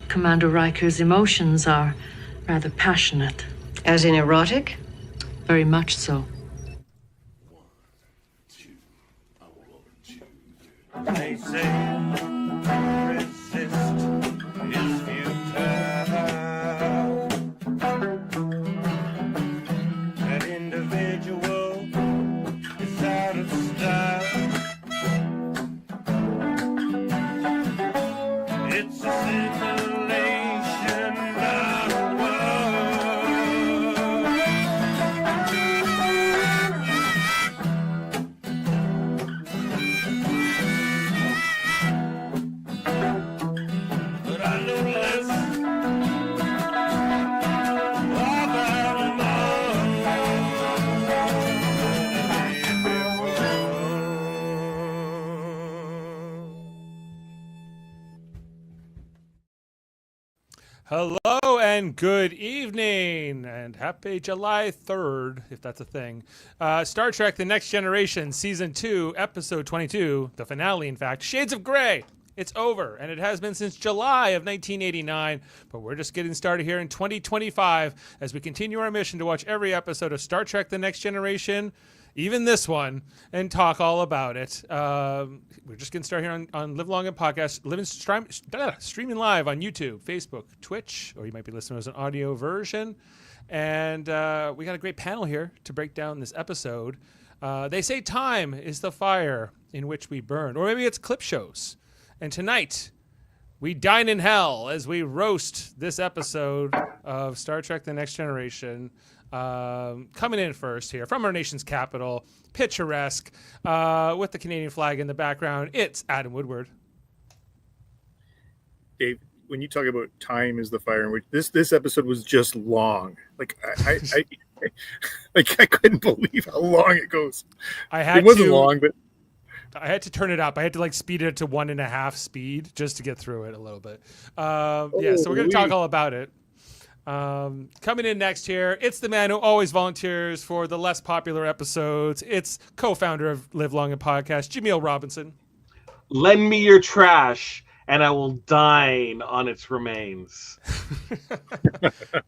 Commander Riker's emotions are rather passionate. As in erotic? Very much so. They say resist is futile. That individual is out of style. It's a simulation, not a but I know less about Hello and good evening and happy July 3rd, if that's a thing. Star Trek The Next Generation, Season 2, Episode 22, the finale, in fact, Shades of Grey. It's over, and it has been since July of 1989, but we're just getting started here in 2025 as we continue our mission to watch every episode of Star Trek The Next Generation, even this one, and talk all about it. We're just getting started here on Live Long and Podcast, streaming live on YouTube, Facebook, Twitch, or you might be listening as an audio version. And we got a great panel here to break down this episode. They say time is the fire in which we burn, or maybe it's clip shows. And tonight, we dine in hell as we roast this episode of Star Trek The Next Generation. Coming in first here from our nation's capital, picturesque, with the Canadian flag in the background, it's Adam Woodward. Dave, when you talk about time is the fire in which this episode was just long. Like I I couldn't believe how long it goes. It wasn't long, but I had to turn it up. I had to like speed it to 1.5 speed just to get through it a little bit. So we're going to talk all about it. Coming in next here, it's the man who always volunteers for the less popular episodes. It's co-founder of Live Long and Podcast, Jaemeel Robinson. Lend me your trash, and I will dine on its remains.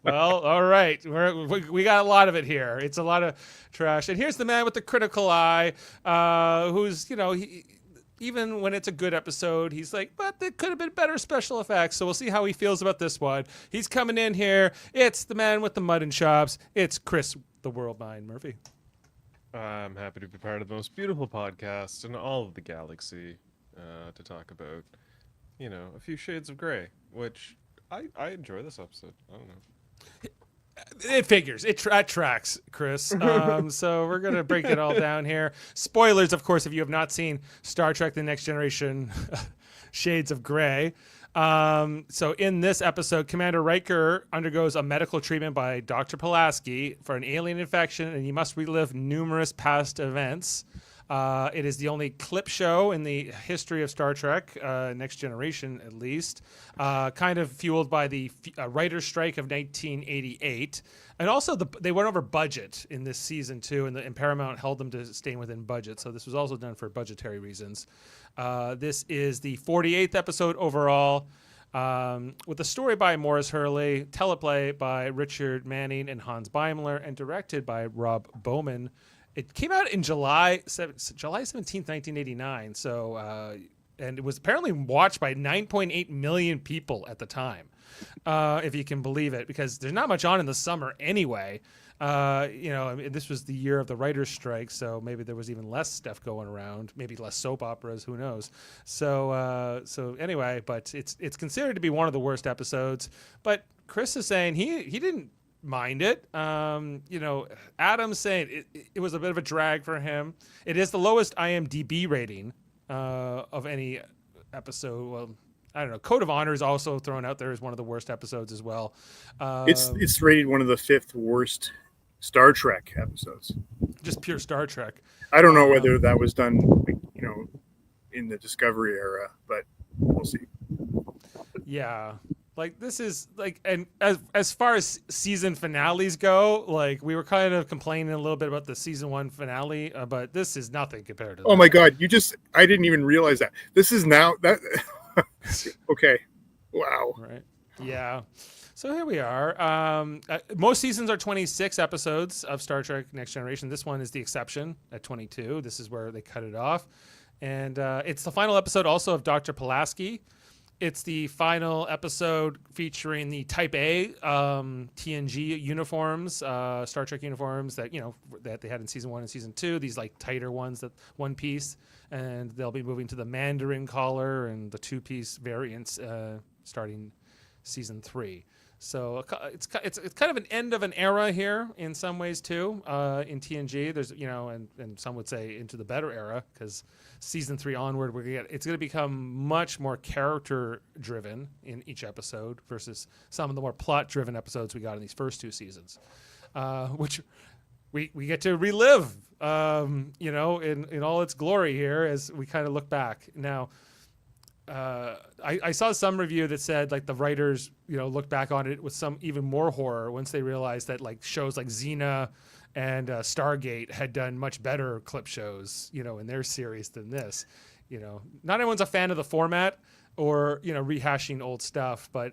Well, all right. We got a lot of it here. It's a lot of trash. And here's the man with the critical eye, who's, even when it's a good episode, he's like, but there could have been better special effects. So we'll see how he feels about this one. He's coming in here. It's the man with the mutton chops. It's Chris, the World Mind Murphy. I'm happy to be part of the most beautiful podcast in all of the galaxy to talk about, a few shades of gray, which I enjoy this episode. I don't know. It figures. It tracks, Chris. So we're going to break it all down here. Spoilers, of course, if you have not seen Star Trek The Next Generation, Shades of Grey. So in this episode, Commander Riker undergoes a medical treatment by Dr. Pulaski for an alien infection, and he must relive numerous past events. It is the only clip show in the history of Star Trek, Next Generation at least, kind of fueled by the writer's strike of 1988. And also they went over budget in this season too, and Paramount held them to staying within budget. So this was also done for budgetary reasons. This is the 48th episode overall, with a story by Morris Hurley, teleplay by Richard Manning and Hans Beimler, and directed by Rob Bowman. It came out in July 17th, 1989. So, and it was apparently watched by 9.8 million people at the time, if you can believe it, because there's not much on in the summer anyway. This was the year of the writer's strike, so maybe there was even less stuff going around, maybe less soap operas, who knows. So anyway, but it's considered to be one of the worst episodes. But Chris is saying he didn't mind it. Adam's saying it was a bit of a drag for him. It is the lowest IMDb rating of any episode. Well, I don't know. Code of Honor is also thrown out there as one of the worst episodes as well. It's rated one of the 5th worst Star Trek episodes. Just pure Star Trek. I don't know whether that was done, in the Discovery era, but we'll see. Yeah. Like, this is like, and as far as season finales go, like, we were kind of complaining a little bit about the season 1 finale, but this is nothing compared to that. Oh my God. I didn't even realize that. This is now that. Okay. Wow. Right. Yeah. So here we are. Most seasons are 26 episodes of Star Trek Next Generation. This one is the exception at 22. This is where they cut it off. And it's the final episode also of Dr. Pulaski. It's the final episode featuring the Type A TNG uniforms, Star Trek uniforms that that they had in season 1 and season 2. These like tighter ones, that one piece, and they'll be moving to the Mandarin collar and the 2-piece variants starting season 3. So it's kind of an end of an era here in some ways too. In TNG, there's and some would say into the better era, because season 3 onward it's going to become much more character driven in each episode versus some of the more plot driven episodes we got in these first 2 seasons, which we get to relive, in all its glory here as we kind of look back now. I saw some review that said like the writers, look back on it with some even more horror once they realized that like shows like Xena and Stargate had done much better clip shows, in their series than this. Not everyone's a fan of the format or rehashing old stuff, but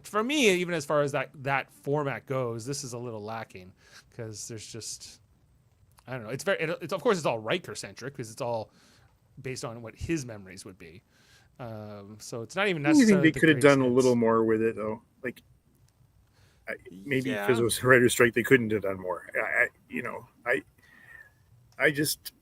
for me, even as far as that format goes, this is a little lacking because there's just, I don't know. It's of course it's all Riker centric because it's all based on what his memories would be. So it's not even necessarily. I think they could have done a little more with it, though. Like, maybe because it was a writer's strike, they couldn't have done more. I just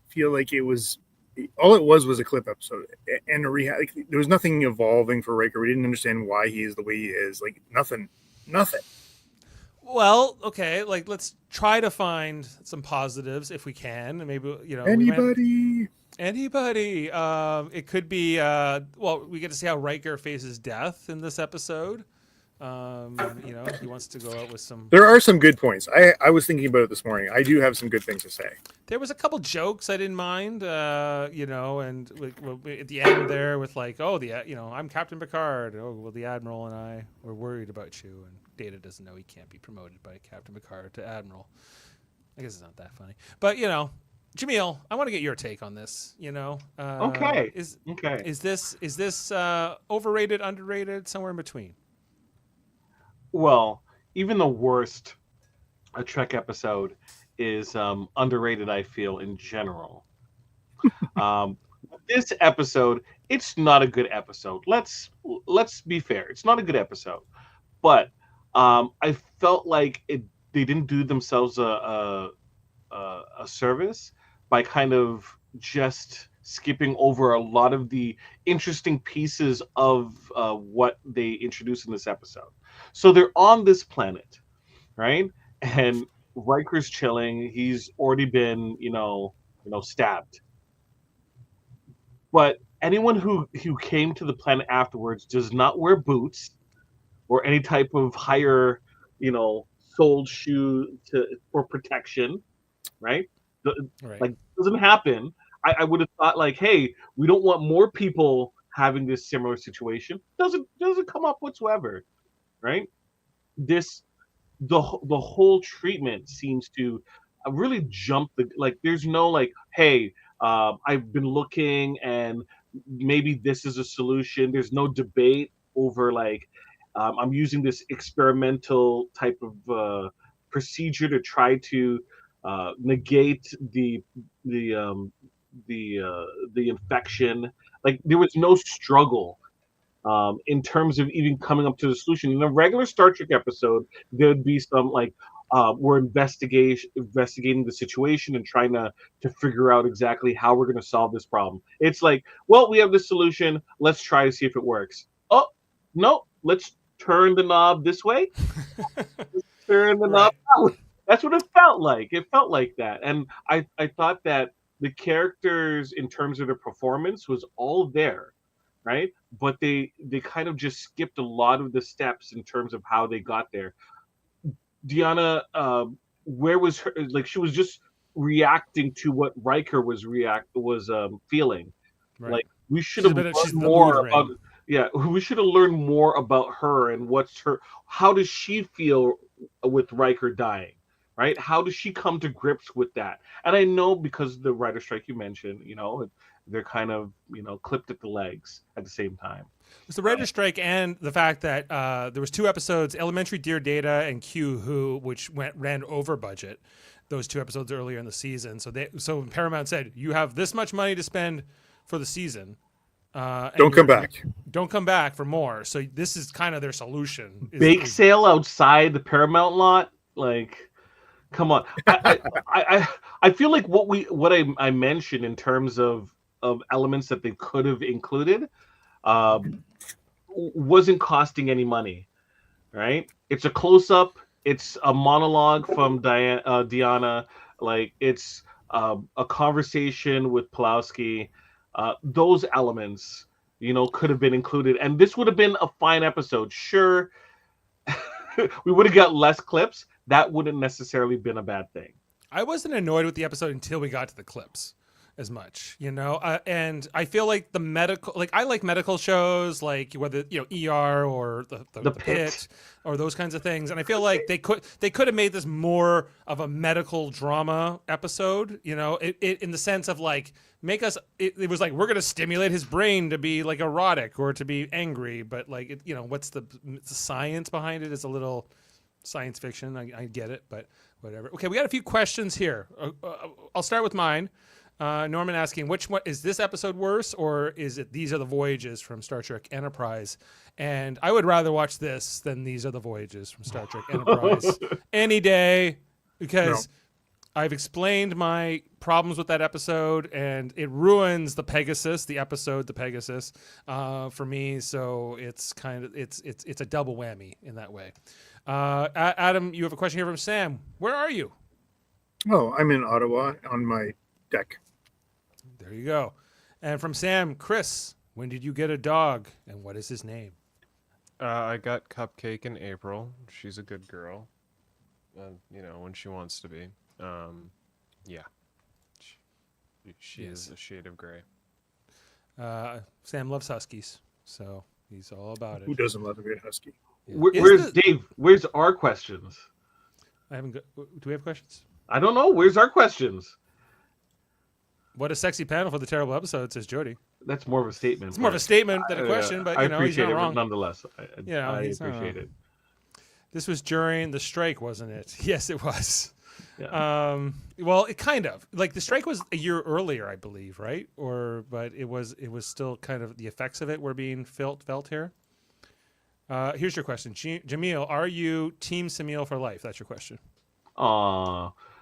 feel like it was a clip episode and there was nothing evolving for Riker. We didn't understand why he is the way he is. Like nothing. Well, okay, like let's try to find some positives if we can, and maybe anybody. It could be we get to see how Riker faces death in this episode. He wants to go out with some. There are some good points. I was thinking about it this morning. I do have some good things to say. There was a couple jokes I didn't mind, and at the end there with like, I'm Captain Picard. Oh, well, the Admiral and I were worried about you, and Data doesn't know he can't be promoted by Captain Picard to Admiral. I guess it's not that funny, but Jaemeel, I want to get your take on this. Okay. Is this overrated, underrated, somewhere in between? Well, even the worst Trek episode is underrated, I feel, in general. This episode, it's not a good episode. Let's be fair. It's not a good episode. But I felt like they didn't do themselves a service by kind of just skipping over a lot of the interesting pieces of what they introduced in this episode. So they're on this planet, right? And Riker's chilling. He's already been, stabbed. But anyone who came to the planet afterwards does not wear boots or any type of higher, soled shoe for protection, right? Right. Like, doesn't happen. I would have thought like, hey, we don't want more people having this similar situation. Doesn't come up whatsoever, right? The whole treatment seems to really jump there's no like, hey, I've been looking and maybe this is a solution. There's no debate over like I'm using this experimental type of procedure to try to negate the infection. Like there was no struggle in terms of even coming up to the solution. In a regular Star Trek episode, there would be some like we're investigating the situation and trying to figure out exactly how we're going to solve this problem. It's like, well, we have this solution. Let's try to see if it works. Oh, no, let's turn the knob this way. Turn the knob that way. That's what it felt like. It felt like that. And I thought that the characters, in terms of their performance, was all there, right? But they kind of just skipped a lot of the steps in terms of how they got there. Deanna, where was her? Like she was just reacting to what Riker was feeling. Right. Like we should have learned more about. Yeah, we should have learned more about her and how does she feel with Riker dying, right? How does she come to grips with that? And I know because the writer strike you mentioned, they're kind of clipped at the legs at the same time. It's the writer's strike and the fact that there was 2 episodes, Elementary Dear Data and Q Who, which ran over budget. Those 2 episodes earlier in the season. So Paramount said, you have this much money to spend for the season. Don't come back. Don't come back for more. So this is kind of their solution. Bake sale outside the Paramount lot, like, come on. I feel like what I mentioned in terms of elements that they could have included wasn't costing any money, right? It's a close up. It's a monologue from Deanna. Like, it's a conversation with Pulowski. Those elements, could have been included, and this would have been a fine episode. Sure, we would have got less clips. That wouldn't necessarily been a bad thing. I wasn't annoyed with the episode until we got to the clips as much, and I feel like the medical, like I like medical shows, like whether ER or the Pit or those kinds of things, and I feel like they could have made this more of a medical drama episode, it in the sense of like make us. It was like we're gonna stimulate his brain to be like erotic or to be angry, but like what's the science behind it is a little science fiction. I get it, but whatever. Okay, we got a few questions here. I'll start with mine. Norman asking, which one is this episode worse, or is it These Are the Voyages from Star Trek Enterprise? And I would rather watch this than These Are the Voyages from Star Trek Enterprise any day, because I've explained my problems with that episode, and it ruins the Pegasus, the Pegasus, for me. So it's it's a double whammy in that way. Adam, you have a question here from Sam. Where are you? Oh, I'm in Ottawa on my deck. There you go. And from Sam, Chris, when did you get a dog, and what is his name? I got Cupcake in April. She's a good girl. When she wants to be. Yeah. She is a shade of gray. Sam loves huskies, so he's all about it. Who doesn't love a great husky? Yeah. Where's Dave? Where's our questions? Do we have questions? I don't know. Where's our questions? What a sexy panel for the terrible episode, says Jody. That's more of a statement. It's more of a statement than a question, but I he's appreciate not it wrong. nonetheless. I He's not appreciate wrong. it. This was during the strike, wasn't it? Yes, it was. Yeah. Well, it kind of like the strike was a year earlier, I believe, right? But it was still kind of the effects of it were being felt here. Here's your question, Jaemeel. Are you Team Jaemeel for life? That's your question.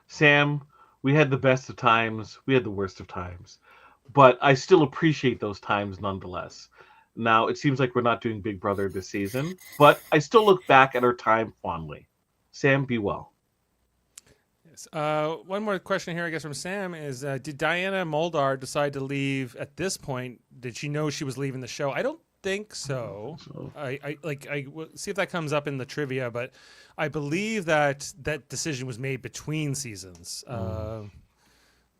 Sam, we had the best of times. We had the worst of times, but I still appreciate those times nonetheless. Now it seems like we're not doing Big Brother this season, but I still look back at our time fondly. Sam, be well. Yes. One more question here, I guess, from Sam is: did Diana Muldaur decide to leave at this point? Did she know she was leaving the show? I don't think so. I will see if that comes up in the trivia, but I believe that decision was made between seasons.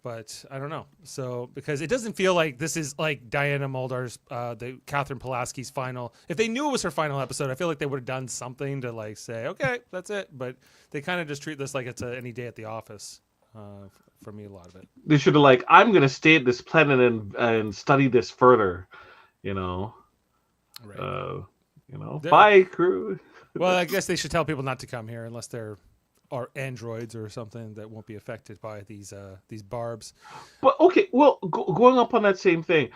But I don't know. So because it doesn't feel like this is like Diana Muldaur's, the Catherine Pulaski's final. If they knew it was her final episode, I feel like they would have done something to like say, okay, that's it. But they kind of just treat this like it's any day at the office. For me, a lot of it. They should have I'm going to stay at this planet and study this further. Right. Bye, crew. Well, I guess they should tell people not to come here unless they're androids or something that won't be affected by these barbs. But okay, well, going up on that same thing,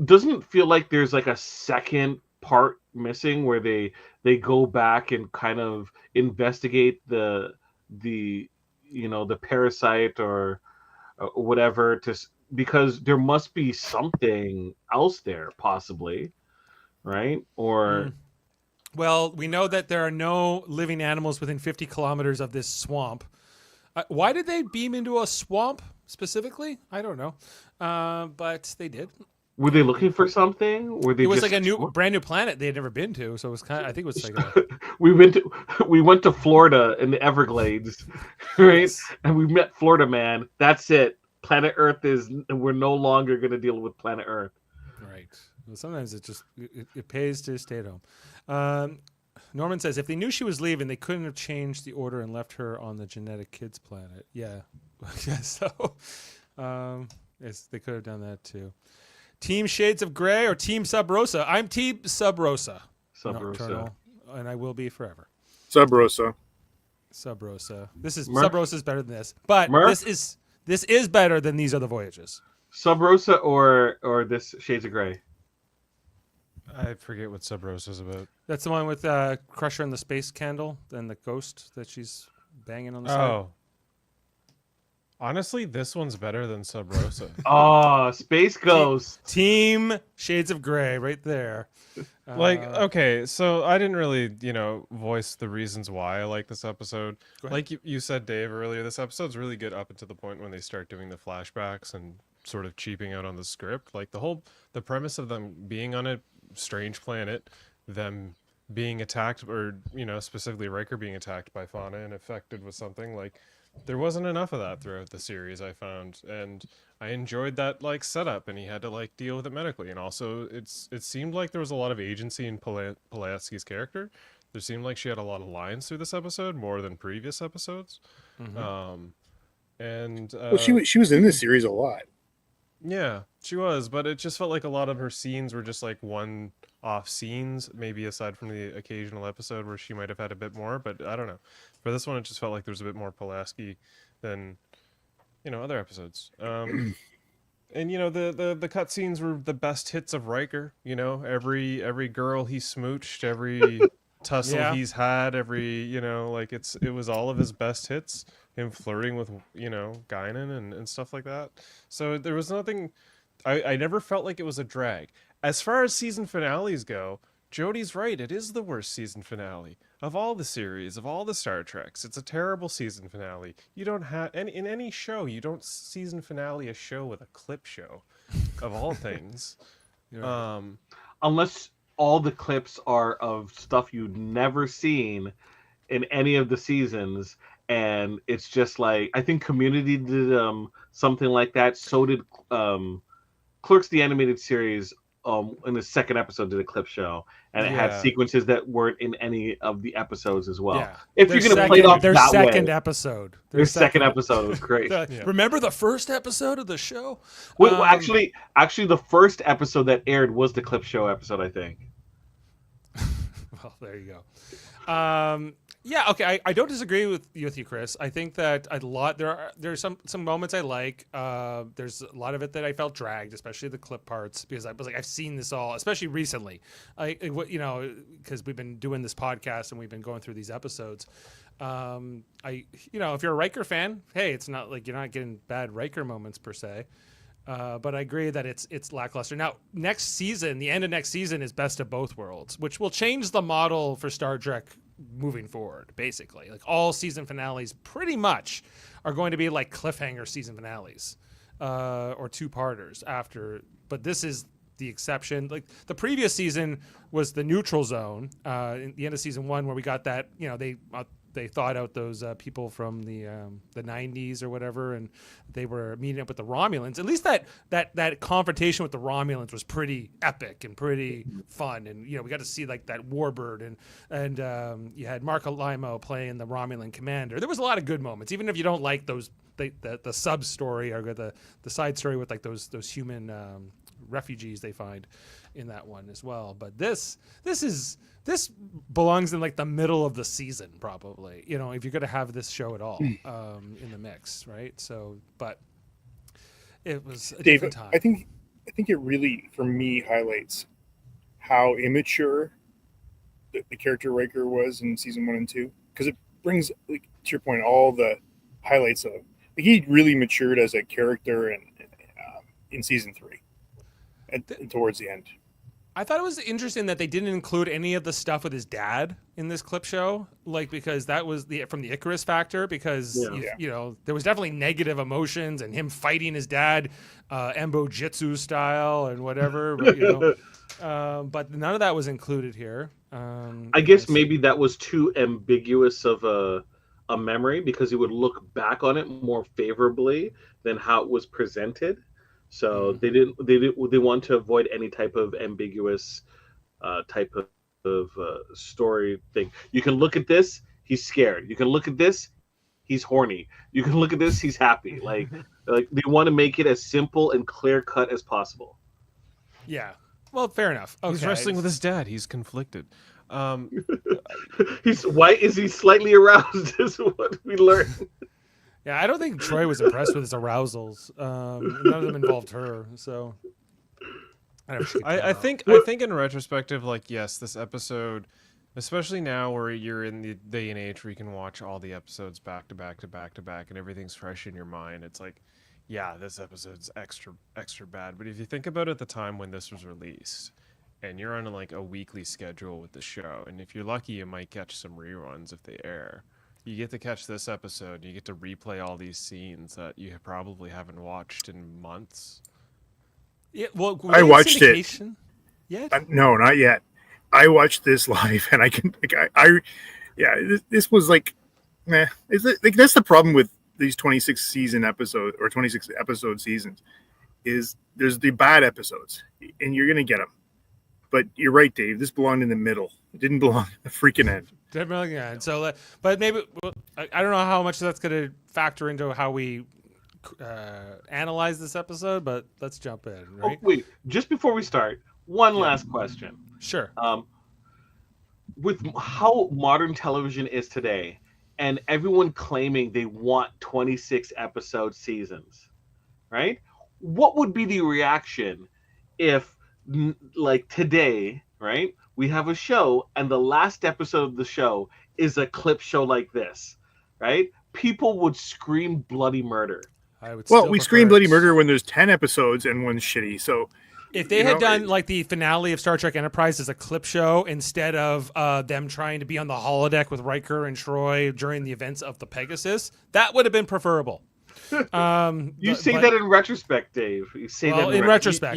doesn't it feel like there's like a second part missing where they go back and kind of investigate the parasite or whatever because there must be something else there possibly, right? Or Well, we know that there are no living animals within 50 kilometers of this swamp. Why did they beam into a swamp specifically? I don't know, but they did. Were they looking for something? It was like a brand new planet they had never been to, so it was kind of, I think it was like we went to Florida in the Everglades, right? Yes. And we met Florida Man. That's it. Planet Earth we're no longer going to deal with planet Earth. Right. Well, sometimes it pays to stay at home. Norman says if they knew she was leaving, they couldn't have changed the order and left her on the genetic kids planet. Yeah, I guess so. Yes, they could have done that too. Team Shades of Grey or Team Sub Rosa? I'm Team Sub Rosa. Sub Rosa. Nocturnal, and I will be forever. Sub Rosa. Sub Rosa. Murph? Sub Rosa is better than this, but Murph? this is better than These Are the Voyages. Sub Rosa or this Shades of Grey? I forget what Sub Rosa's about. That's the one with Crusher and the space candle and the ghost that she's banging on the side. Oh. Honestly, this one's better than Sub Rosa. Oh, Space Ghost. Team Shades of Grey, right there. Okay, so I didn't really, voice the reasons why I like this episode. Go ahead. Like you said, Dave, earlier, this episode's really good up until the point when they start doing the flashbacks and sort of cheaping out on the script. Like the premise of them being on a strange planet, them being attacked, or specifically Riker being attacked by Fauna and affected with something, like there wasn't enough of that throughout the series, I found, and I enjoyed that setup, and he had to deal with it medically, and also it seemed like there was a lot of agency in Pulaski's character. There seemed like she had a lot of lines through this episode, more than previous episodes. Mm-hmm. Well, she was in this series a lot. Yeah, she was, but it just felt like a lot of her scenes were just one-off scenes, maybe aside from the occasional episode where she might have had a bit more, but I don't know. For this one, it just felt like there was a bit more Pulaski than, other episodes. And, the cutscenes were the best hits of Riker, every girl he smooched, every tussle he's had, every, it was all of his best hits. Him flirting with, Guinan and stuff like that. So there was nothing... I never felt like it was a drag. As far as season finales go, Jodie's right. It is the worst season finale of all the series, of all the Star Treks. It's a terrible season finale. You don't have... in any show, you don't season finale a show with a clip show, of all things. Right. Unless all the clips are of stuff you've never seen in any of the seasons... And it's just I think Community did something like that. So did Clerks, the animated series. In the second episode, did a clip show, and it had sequences that weren't in any of the episodes as well. Yeah. If you're going to play it off their that second way, episode, their second episode was great. Remember the first episode of the show? Well, actually, the first episode that aired was the clip show episode, I think. Well, there you go. Yeah, okay. I don't disagree with you, Chris. I think that there's some moments I like. There's a lot of it that I felt dragged, especially the clip parts, because I was like, I've seen this all, especially recently. Because we've been doing this podcast and we've been going through these episodes. If you're a Riker fan, hey, it's not like you're not getting bad Riker moments per se. But I agree that it's lackluster. Now, next season, the end of next season is Best of Both Worlds, which will change the model for Star Trek moving forward, basically. All season finales pretty much are going to be like cliffhanger season finales or two-parters after. But this is the exception. The previous season was the neutral zone in the end of season 1, where we got that, they thought out those people from the 90s or whatever, and they were meeting up with the Romulans. At least that confrontation with the Romulans was pretty epic and pretty fun, and we got to see that Warbird, and you had Marco Limo playing the Romulan commander. There was a lot of good moments, even if you don't like those the sub story or the side story with those human refugees they find in that one as well. But this belongs in the middle of the season, probably, if you're going to have this show at all in the mix, right? So, but it was a different time. I think it really, for me, highlights how immature the character Riker was in season 1 and 2, because it brings, to your point, all the highlights of he really matured as a character in season 3 and towards the end. I thought it was interesting that they didn't include any of the stuff with his dad in this clip show, because that was from the Icarus factor, because there was definitely negative emotions and him fighting his dad, Embo Jitsu style and whatever, but none of that was included here. I guess maybe that was too ambiguous of a memory, because he would look back on it more favorably than how it was presented. So they want to avoid any type of ambiguous type of story thing. You can look at this, he's scared. You can look at this, he's horny. You can look at this, he's happy. They want to make it as simple and clear cut as possible. Yeah. Well, fair enough. Okay. He's wrestling with his dad. He's conflicted. Why is he slightly aroused? Is what we learned. Yeah, I don't think Troy was impressed with his arousals. None of them involved her, so. I think in retrospective, like, yes, this episode, especially now where you're in the day and age where you can watch all the episodes back to back to back to back and everything's fresh in your mind, it's like, yeah, this episode's extra bad. But if you think about it at the time when this was released, and you're on like a weekly schedule with the show, and if you're lucky, you might catch some reruns if they air. You get to catch this episode, you get to replay all these scenes that you probably haven't watched in months. Yeah, well, I watched it. Yeah. No, not yet. I watched this live, and I can, this was like, meh. Is it like that's the problem with these 26 season episodes or 26 episode seasons? Is there's the bad episodes, and you're gonna get them. But you're right, Dave. This belonged in the middle. It didn't belong at the freaking end. Definitely, yeah. So, but maybe I don't know how much that's going to factor into how we analyze this episode. But let's jump in, right? Oh, wait, just before we start, one last question. Sure. With how modern television is today, and everyone claiming they want 26 episode seasons, right? What would be the reaction if, like today, right? We have a show, and the last episode of the show is a clip show like this, right? People would scream bloody murder. We scream bloody murder when there's 10 episodes and one's shitty. So if they had done like the finale of Star Trek Enterprise as a clip show instead of them trying to be on the holodeck with Riker and Troy during the events of the Pegasus, that would have been preferable. You say that in retrospect, Dave. You say that in retrospect.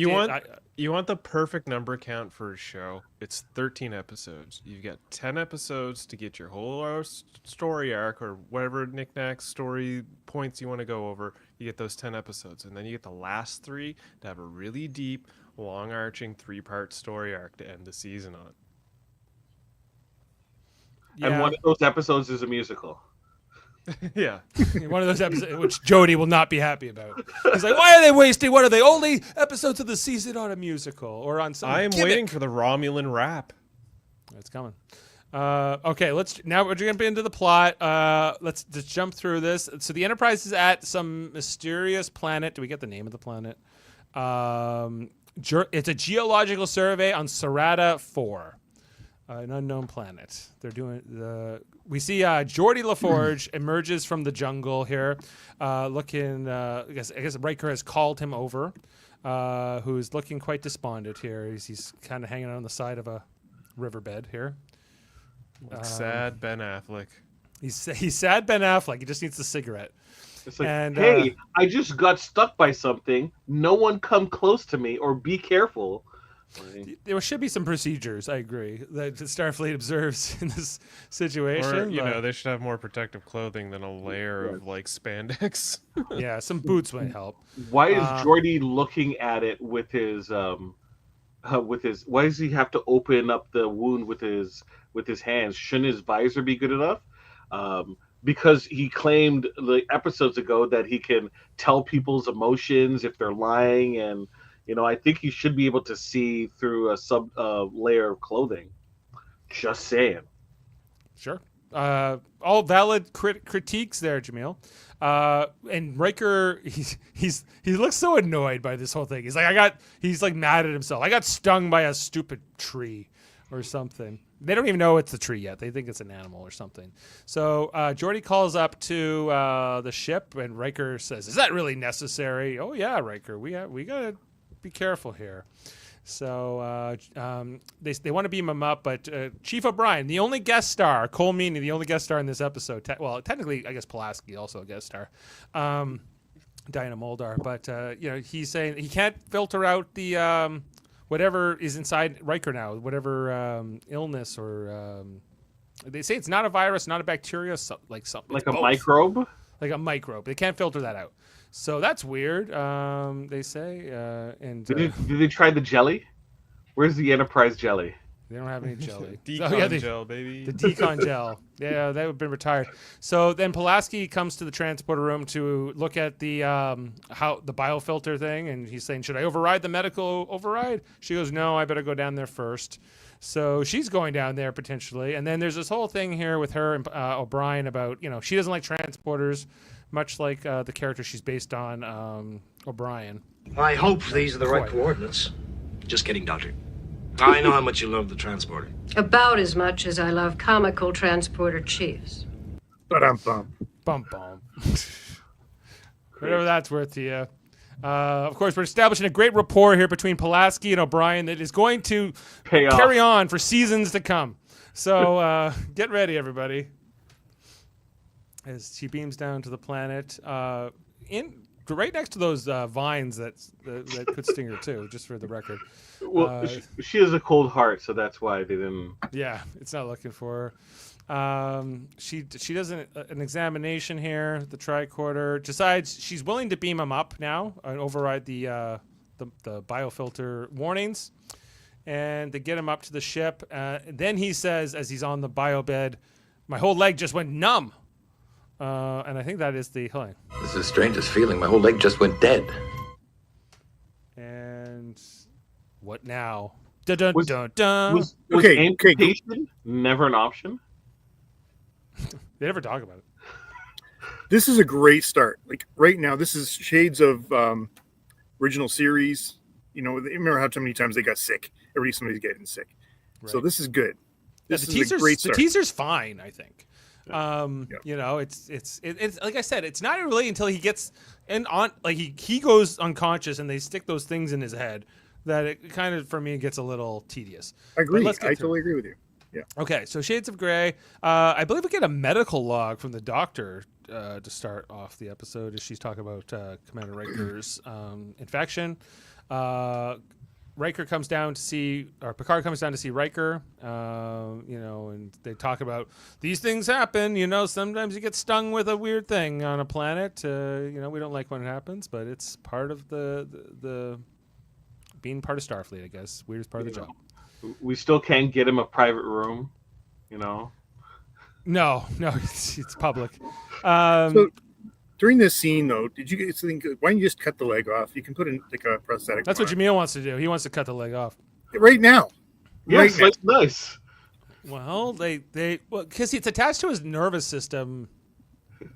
You want the perfect number count for a show. It's 13 episodes. You've got 10 episodes to get your whole story arc or whatever knickknacks story points you want to go over. You get those 10 episodes, and then you get the last 3 to have a really deep, long-arching 3-part story arc to end the season on. Yeah. And one of those episodes is a musical. Yeah. One of those episodes which Jody will not be happy about. He's like, why are they wasting one of the only episodes of the season on a musical or on some I am gimmick? waiting for the Romulan rap. It's coming. Okay, now we're jumping into the plot. Let's just jump through this. So the Enterprise is at some mysterious planet. Do we get the name of the planet? It's a geological survey on Serata 4. An unknown planet. They're doing we see Geordi LaForge emerges from the jungle here, looking. I guess Riker has called him over, who's looking quite despondent here. He's kind of hanging on the side of a riverbed here. Like sad Ben Affleck. He's sad Ben Affleck. He just needs a cigarette. It's like, hey, I just got stuck by something. No one come close to me, or be careful. There should be some procedures, I agree, that Starfleet observes in this situation. Or, they should have more protective clothing than a layer of, like, spandex. Yeah, some boots might help. Why is Geordi looking at it with his, why does he have to open up the wound with his hands? Shouldn't his visor be good enough? Because he claimed like episodes ago that he can tell people's emotions if they're lying, and I think he should be able to see through a sub layer of clothing. Just saying. Sure. All valid critiques there, Jaemeel. And Riker, he looks so annoyed by this whole thing. He's like mad at himself. I got stung by a stupid tree or something. They don't even know it's a tree yet. They think it's an animal or something. So Geordi calls up to the ship, and Riker says, "Is that really necessary?" "Oh yeah, Riker. We gotta be careful here." So they want to beam him up, but Chief O'Brien, the only guest star, Cole Meany, the only guest star in this episode. Technically, I guess Pulaski also a guest star. Diana Muldaur, but he's saying he can't filter out the whatever is inside Riker now, whatever illness or they say it's not a virus, not a bacteria, like something like a microbe. Like a microbe. They can't filter that out. So that's weird. They say. And did they try the jelly? Where's the Enterprise jelly? They don't have any jelly. Decon gel, baby. The decon gel. Yeah, that would have been retired. So then Pulaski comes to the transporter room to look at the how the biofilter thing, and he's saying, "Should I override the medical override?" She goes, "No, I better go down there first." So she's going down there potentially, and then there's this whole thing here with her and O'Brien about she doesn't like transporters, much like the character she's based on, O'Brien. I hope these are the right coordinates. Just kidding, Doctor. I know how much you love the transporter. About as much as I love comical transporter chiefs. Ba-dum-bum. Bum bum. Whatever that's worth to you. Of course, we're establishing a great rapport here between Pulaski and O'Brien that is going to carry on for seasons to come. So get ready, everybody. As she beams down to the planet, right next to those vines that could sting her too, just for the record. Well, she has a cold heart, so that's why they didn't. Yeah, it's not looking for her. She does an examination here. The tricorder decides she's willing to beam him up now and override the biofilter warnings, and they get him up to the ship. Then he says, as he's on the bio bed, "My whole leg just went numb." And I think that is the hold on. This is the strangest feeling. My whole leg just went dead. And what now? Dun, dun, dun, dun. Was Okay, amputation never an option? They never talk about it. This is a great start. Like right now, this is shades of original series. Remember how many times they got sick? Somebody's getting sick. Right. So this is good. This is a great start. The teaser's fine, I think. It's like I said, it's not really until he gets he goes unconscious and they stick those things in his head that it kind of, for me, gets a little tedious. I agree. I totally agree with you. Yeah. Okay, so Shades of Grey. I believe we get a medical log from the doctor to start off the episode as she's talking about Commander Riker's infection. Riker comes down to see, or Picard comes down to see Riker, and they talk about these things happen. Sometimes you get stung with a weird thing on a planet. We don't like when it happens, but it's part of the being part of Starfleet, I guess. Weirdest part of the job. We still can't get him a private room, No, it's public. So during this scene, though, did you guys think, why don't you just cut the leg off? You can put in a prosthetic. That's what Jaemeel wants to do. He wants to cut the leg off right now. Yes, that's nice. Well, because it's attached to his nervous system,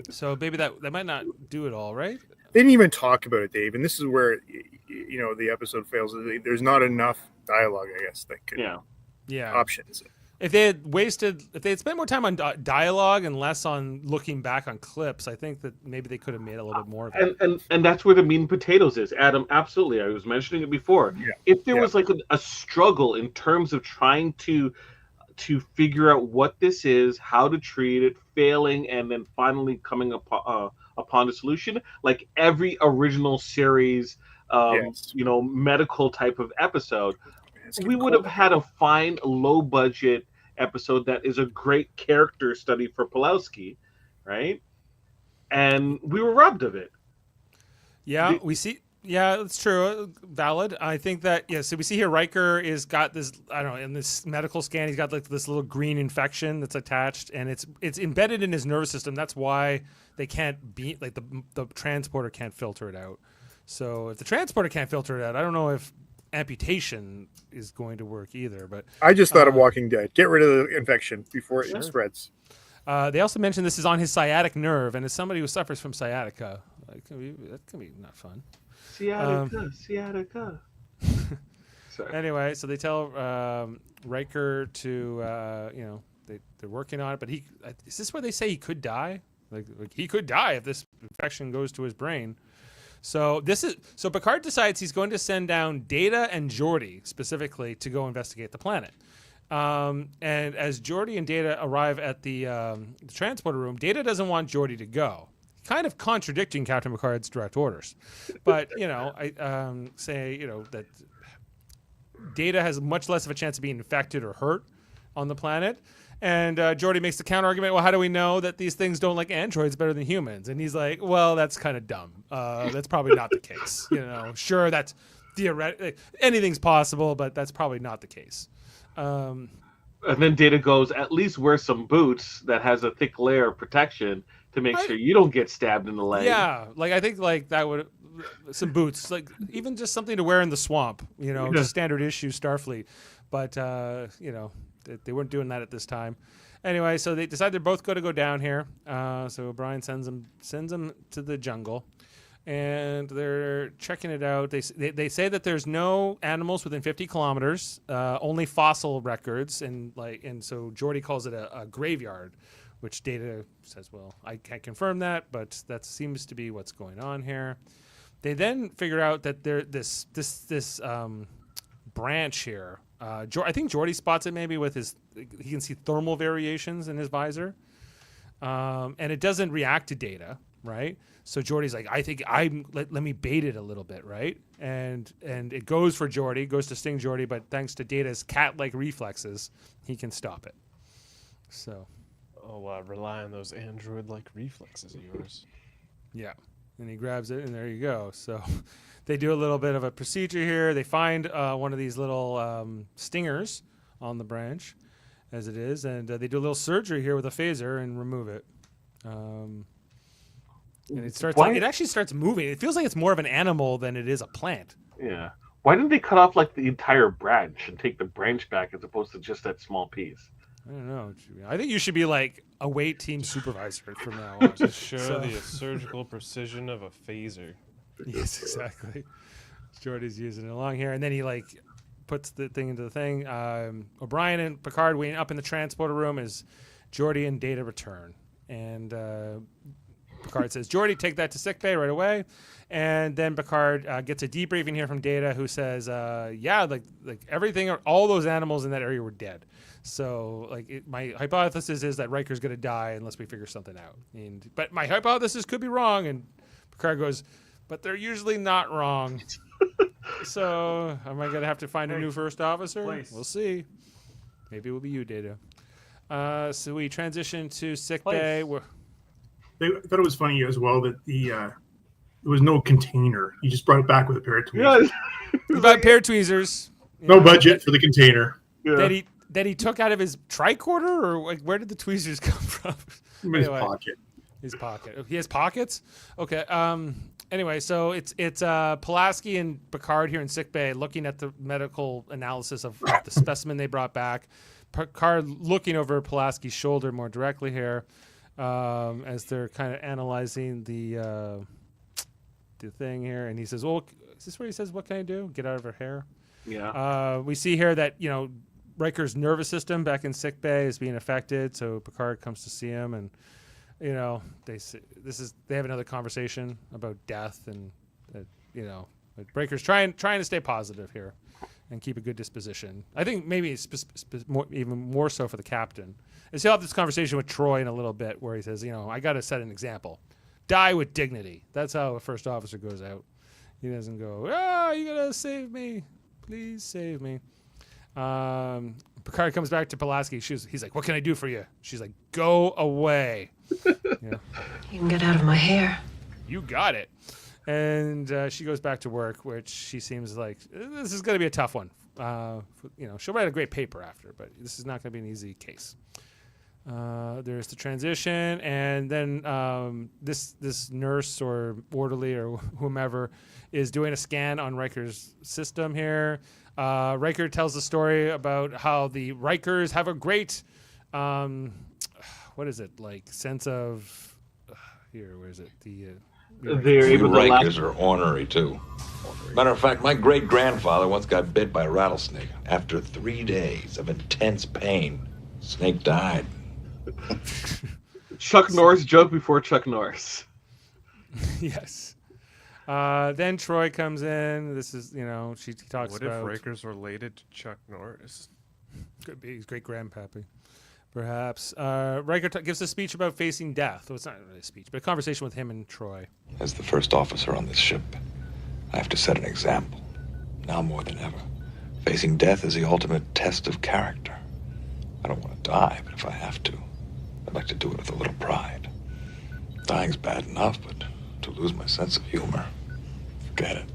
so maybe that might not do it all, right? They didn't even talk about it, Dave, and this is where the episode fails. There's not enough dialogue, I guess, that could options. If they had spent more time on dialogue and less on looking back on clips, I think that maybe they could have made a little bit more of it. And that's where the meat and potatoes is, Adam. Absolutely, I was mentioning it before. Yeah. If there was like a struggle in terms of trying to figure out what this is, how to treat it, failing, and then finally coming upon a solution, like every original series, medical type of episode. We would have had a fine, low-budget episode that is a great character study for Pulaski, right? And we were robbed of it. Yeah, we see. Yeah, that's true. Valid. I think that, so we see here Riker is got this, I don't know, in this medical scan, he's got like this little green infection that's attached, and it's embedded in his nervous system. That's why they can't be, like the transporter can't filter it out. So if the transporter can't filter it out, I don't know if amputation is going to work either. But I just thought of Walking Dead. Get rid of the infection before it spreads. They also mentioned this is on his sciatic nerve, and as somebody who suffers from sciatica, that can be not fun. Sciatica. Sorry. Anyway, so they tell Riker to they're working on it, but is this where they say he could die? Like he could die if this infection goes to his brain. So Picard decides he's going to send down Data and Geordi specifically to go investigate the planet. And as Geordi and Data arrive at the transporter room, Data doesn't want Geordi to go, kind of contradicting Captain Picard's direct orders. But I say that Data has much less of a chance of being infected or hurt on the planet. And Geordi makes the counter argument, well, how do we know that these things don't like androids better than humans? And he's like, well, that's kind of dumb. That's probably not the case. Sure, that's theoretically, anything's possible, but that's probably not the case. And then Data goes, at least wear some boots that has a thick layer of protection to make sure you don't get stabbed in the leg. Yeah, like I think like that would some boots, like even just something to wear in the swamp, just standard issue Starfleet. But they weren't doing that at this time. Anyway, so they decide they're both going to go down here. So O'Brien sends them to the jungle, and they're checking it out. They say that there's no animals within 50 kilometers, only fossil records, and so Geordi calls it a graveyard, which Data says, well, I can't confirm that, but that seems to be what's going on here. They then figure out that this branch here. I think Geordi spots it maybe with he can see thermal variations in his visor, and it doesn't react to Data, right? So Geordi's like, I think let me bait it a little bit, right? And it goes for Geordi, goes to sting Geordi, but thanks to Data's cat-like reflexes, he can stop it. So, rely on those android-like reflexes of yours. Yeah, and he grabs it, and there you go. So. They do a little bit of a procedure here. They find one of these little stingers on the branch, as it is, and they do a little surgery here with a phaser and remove it. And it starts. It actually starts moving. It feels like it's more of an animal than it is a plant. Yeah. Why didn't they cut off like the entire branch and take the branch back as opposed to just that small piece? I don't know. I think you should be like a weight team supervisor from now on to show the surgical precision of a phaser. Yes, exactly. Geordi's using it along here, and then he puts the thing into the thing. O'Brien and Picard waiting up in the transporter room as Geordi and Data return, and Picard says, "Geordi, take that to sickbay right away." And then Picard gets a debriefing here from Data, who says, everything, all those animals in that area were dead. So my hypothesis is that Riker's going to die unless we figure something out. But my hypothesis could be wrong. And Picard goes, but they're usually not wrong. So am I going to have to find a new first officer? We'll see. Maybe it will be you, Data. So we transition to sickbay. I thought it was funny as well that there was no container. He just brought it back with a pair of tweezers. About pair of tweezers. No budget for the container. Yeah. That he took out of his tricorder, or where did the tweezers come from? In his pocket. His pocket. He has pockets? Okay. Anyway, so it's Pulaski and Picard here in sickbay looking at the medical analysis of the specimen they brought back. Picard looking over Pulaski's shoulder more directly here as they're kind of analyzing the thing here. And he says, well, is this where he says, what can I do? Get out of her hair? Yeah. We see here that, Riker's nervous system back in sickbay is being affected. So Picard comes to see him, and they have another conversation about death, and but Riker's trying to stay positive here and keep a good disposition. I think maybe it's even more so for the captain. And so he'll have this conversation with Troy in a little bit where he says, I got to set an example. Die with dignity. That's how a first officer goes out. He doesn't go, you got to save me. Please save me. Picard comes back to Pulaski. He's like, what can I do for you? She's like, go away. You can get out of my hair. You got it. And she goes back to work, which she seems like this is going to be a tough one. She'll write a great paper after, but this is not going to be an easy case. There's the transition, and then this nurse or orderly or whomever is doing a scan on Riker's system here. Riker tells the story about how the Rikers have a great, sense of, where is it? Rikers are ornery, too. Matter of fact, my great-grandfather once got bit by a rattlesnake. After 3 days of intense pain, snake died. Chuck Norris joke before Chuck Norris. Yes. Then Troy comes in. This is, she talks about... What if Riker's related to Chuck Norris? Could be. He's great-grandpappy, perhaps. Riker gives a speech about facing death. Well, it's not really a speech, but a conversation with him and Troy. As the first officer on this ship, I have to set an example. Now more than ever. Facing death is the ultimate test of character. I don't want to die, but if I have to, I'd like to do it with a little pride. Dying's bad enough, but to lose my sense of humor, forget it.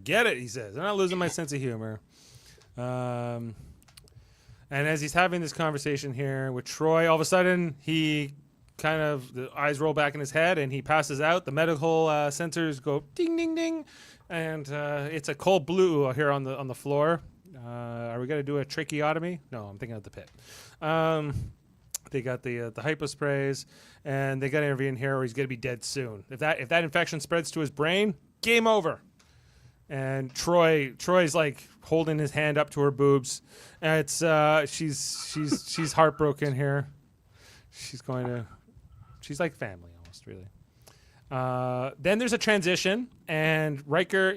forget it, he says. I'm not losing my sense of humor. And as he's having this conversation here with Troy, all of a sudden he the eyes roll back in his head and he passes out. The medical sensors go ding, ding, ding. And it's a cold blue here on the floor. Are we going to do a tracheotomy? No, I'm thinking of the pit. They got the hypo sprays, and they got to intervene here, or he's going to be dead soon. If that infection spreads to his brain, game over. And Troy's like holding his hand up to her boobs, and it's she's heartbroken here. She's like family almost, really. Then there's a transition, and Riker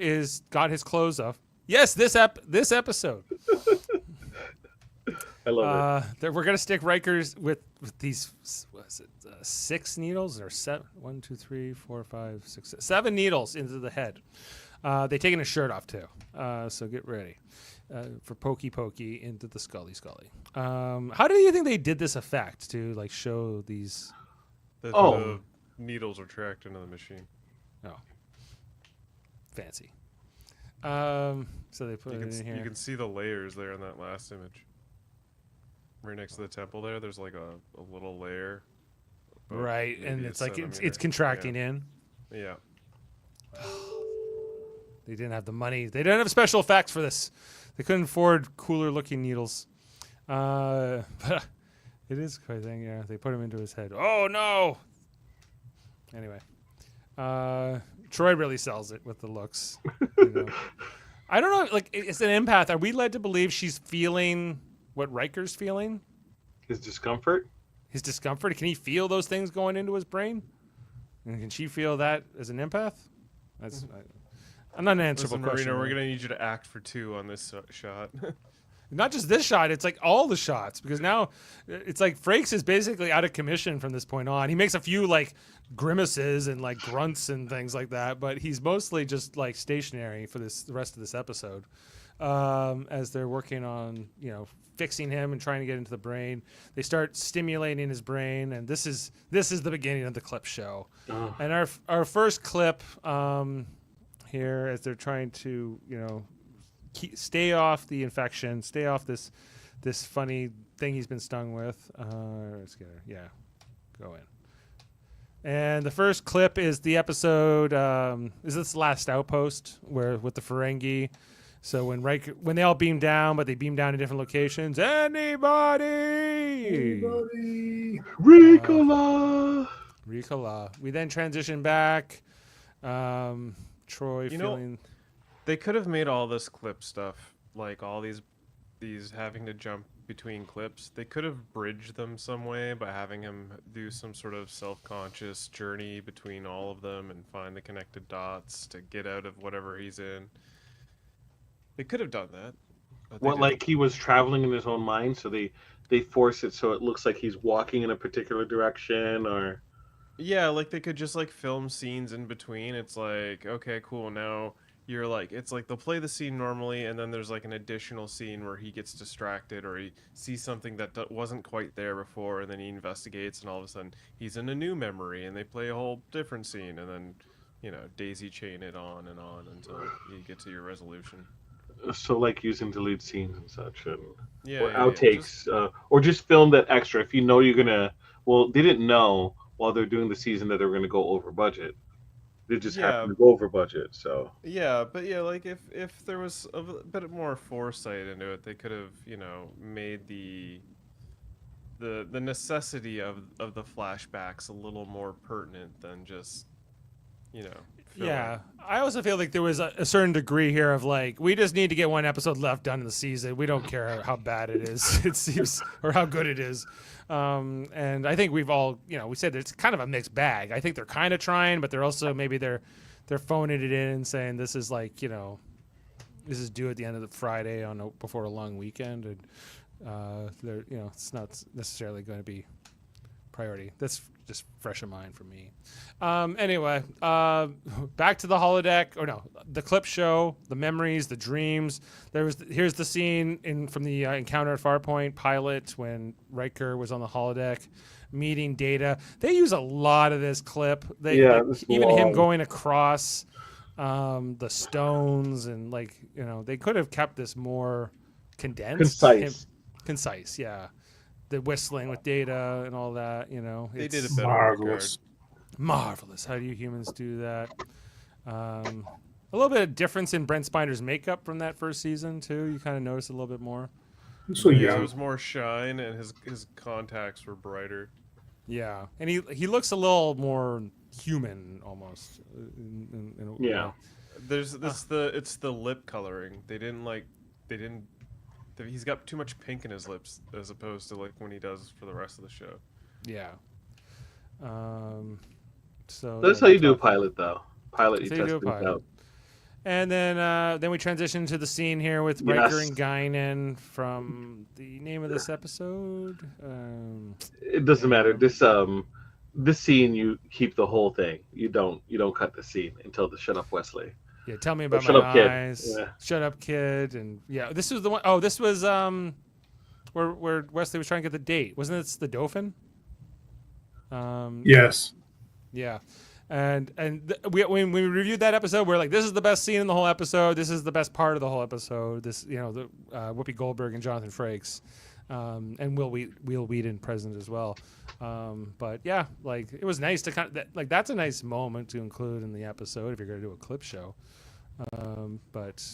got his clothes off. Yes, this episode. I love it. We're gonna stick Rikers with these. Was it 6 needles or 7? 1, 2, 3, 4, 5, 6, 7 needles into the head. They taking his shirt off too. So get ready for pokey into the Scully. How do you think they did this effect to like show these? The needles are tracked into the machine. Oh, fancy. So they put it in here. You can see the layers there in that last image. Right next to the temple there's like a little layer. Right, and it's like it's contracting in. Yeah. They didn't have the money. They didn't have special effects for this. They couldn't afford cooler looking needles. But it is quite a thing, yeah. They put him into his head. Oh no! Anyway. Troy really sells it with the looks. You know. I don't know, like, it's an empath. Are we led to believe she's feeling what Riker's feeling? His discomfort? His discomfort? Can he feel those things going into his brain? And can she feel that as an empath? That's an unanswerable question. Marina, we're going to need you to act for 2 on this shot. Not just this shot, it's like all the shots, because now it's like Frakes is basically out of commission from this point on. He makes a few like grimaces and like grunts and things like that, but he's mostly just like stationary for the rest of this episode as they're working on, fixing him and trying to get into the brain. They start stimulating his brain, and this is the beginning of the clip show. Oh. And our first clip here, as they're trying to stay off the infection, stay off this funny thing he's been stung with. Let's get her. Yeah, go in. And the first clip is the episode. Is this Last Outpost with the Ferengi? So when they all beam down, but they beam down to different locations. Anybody? Ricola. We then transition back. Troy feeling. They could have made all this clip stuff, like all these having to jump between clips. They could have bridged them some way by having him do some sort of self-conscious journey between all of them and find the connected dots to get out of whatever he's in. They could have done that. Like he was traveling in his own mind, so they force it so it looks like he's walking in a particular direction, or... Yeah, like they could just like film scenes in between. It's like, okay, cool, now... You're like, it's like they'll play the scene normally, and then there's like an additional scene where he gets distracted or he sees something that wasn't quite there before, and then he investigates, and all of a sudden he's in a new memory, and they play a whole different scene, and then, daisy chain it on until you get to your resolution. So like using deleted scenes and such, and or outtakes, or just film that extra if you know you're gonna. Well, they didn't know while they're doing the season that they were gonna go over budget. They just happen to go over budget, so... Yeah, but like, if there was a bit more foresight into it, they could have, made the necessity of the flashbacks a little more pertinent than just, Yeah, I also feel like there was a certain degree here of like, we just need to get one episode left done in the season. We don't care how bad it is, it seems, or how good it is. And I think we've all, we said it's kind of a mixed bag. I think they're kind of trying, but they're also maybe they're phoning it in and saying this is like, this is due at the end of the Friday before a long weekend, and it's not necessarily going to be priority. That's just fresh in mind for me. Anyway, back to the holodeck, the clip show, the memories, the dreams. Here's the scene from the Encounter at Farpoint pilot when Riker was on the holodeck meeting Data. They use a lot of this clip. Even him going across the stones, and like, you know, they could have kept this more condensed, concise. Yeah, the whistling with Data and all that. You know, They it's did a better Marvelous. marvelous. How do you humans do that? A little bit of difference in Brent Spiner's makeup from that first season too. You kind of notice a little bit more. So Yeah, young. it was more shine, and his contacts were brighter. Yeah, and he looks a little more human almost. Yeah. There's it's the lip coloring. He's got too much pink in his lips as opposed to like when he does for the rest of the show. Yeah. So That's how you do a pilot, though. Pilot, you That's how test you do a things pilot. out. And then we transition to the scene here with Riker and Guinan from the name of this episode. It doesn't matter. This scene, you keep the whole thing. You don't cut the scene until the Shut Up Wesley. Yeah, tell me about Shut my Up, Kid. eyes. Yeah. Shut up, kid. And yeah, this was the one. Oh, this was where Wesley was trying to get the date. Wasn't it the Dauphin? Yes. Yeah. And when we reviewed that episode, we're like, this is the best scene in the whole episode. This is the best part of the whole episode. This, you know, the Whoopi Goldberg and Jonathan Frakes, and Will Wheaton present as well. But yeah, like it was nice to that's a nice moment to include in the episode if you're going to do a clip show. But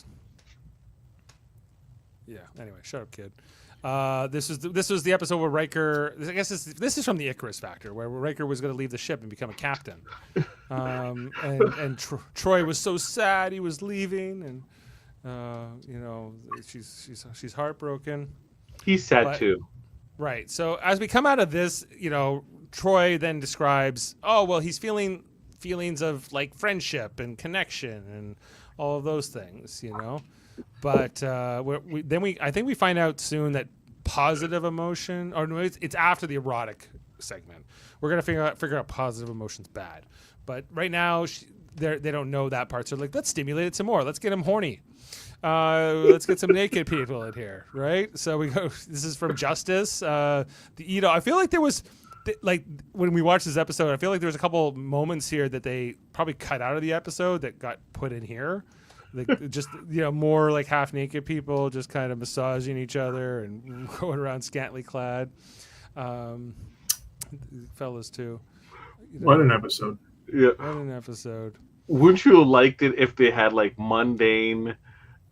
yeah, anyway, shut up, kid. This was the episode where Riker. I guess this is from the Icarus Factor, where Riker was going to leave the ship and become a captain, and Troy was so sad he was leaving, and you know, she's heartbroken. He's sad too. Right. So as we come out of this, you know, Troy then describes, oh well, he's feeling feelings of like friendship and connection and all of those things, you know. But I think we find out soon that positive emotion, or no, it's after the erotic segment. We're gonna figure out positive emotion's bad. But right now they don't know that part. So they're like, let's stimulate it some more. Let's get him horny. Let's get some naked people in here, right? So we go. This is from Justice. The Edo. I feel like there was. Like when we watched this episode, I feel like there was a couple moments here that they probably cut out of the episode that got put in here. Like just, you know, more like half naked people just kind of massaging each other and going around scantily clad. Fellas too. You know, What an episode. Yeah. what an episode. Wouldn't you have liked it if they had like mundane,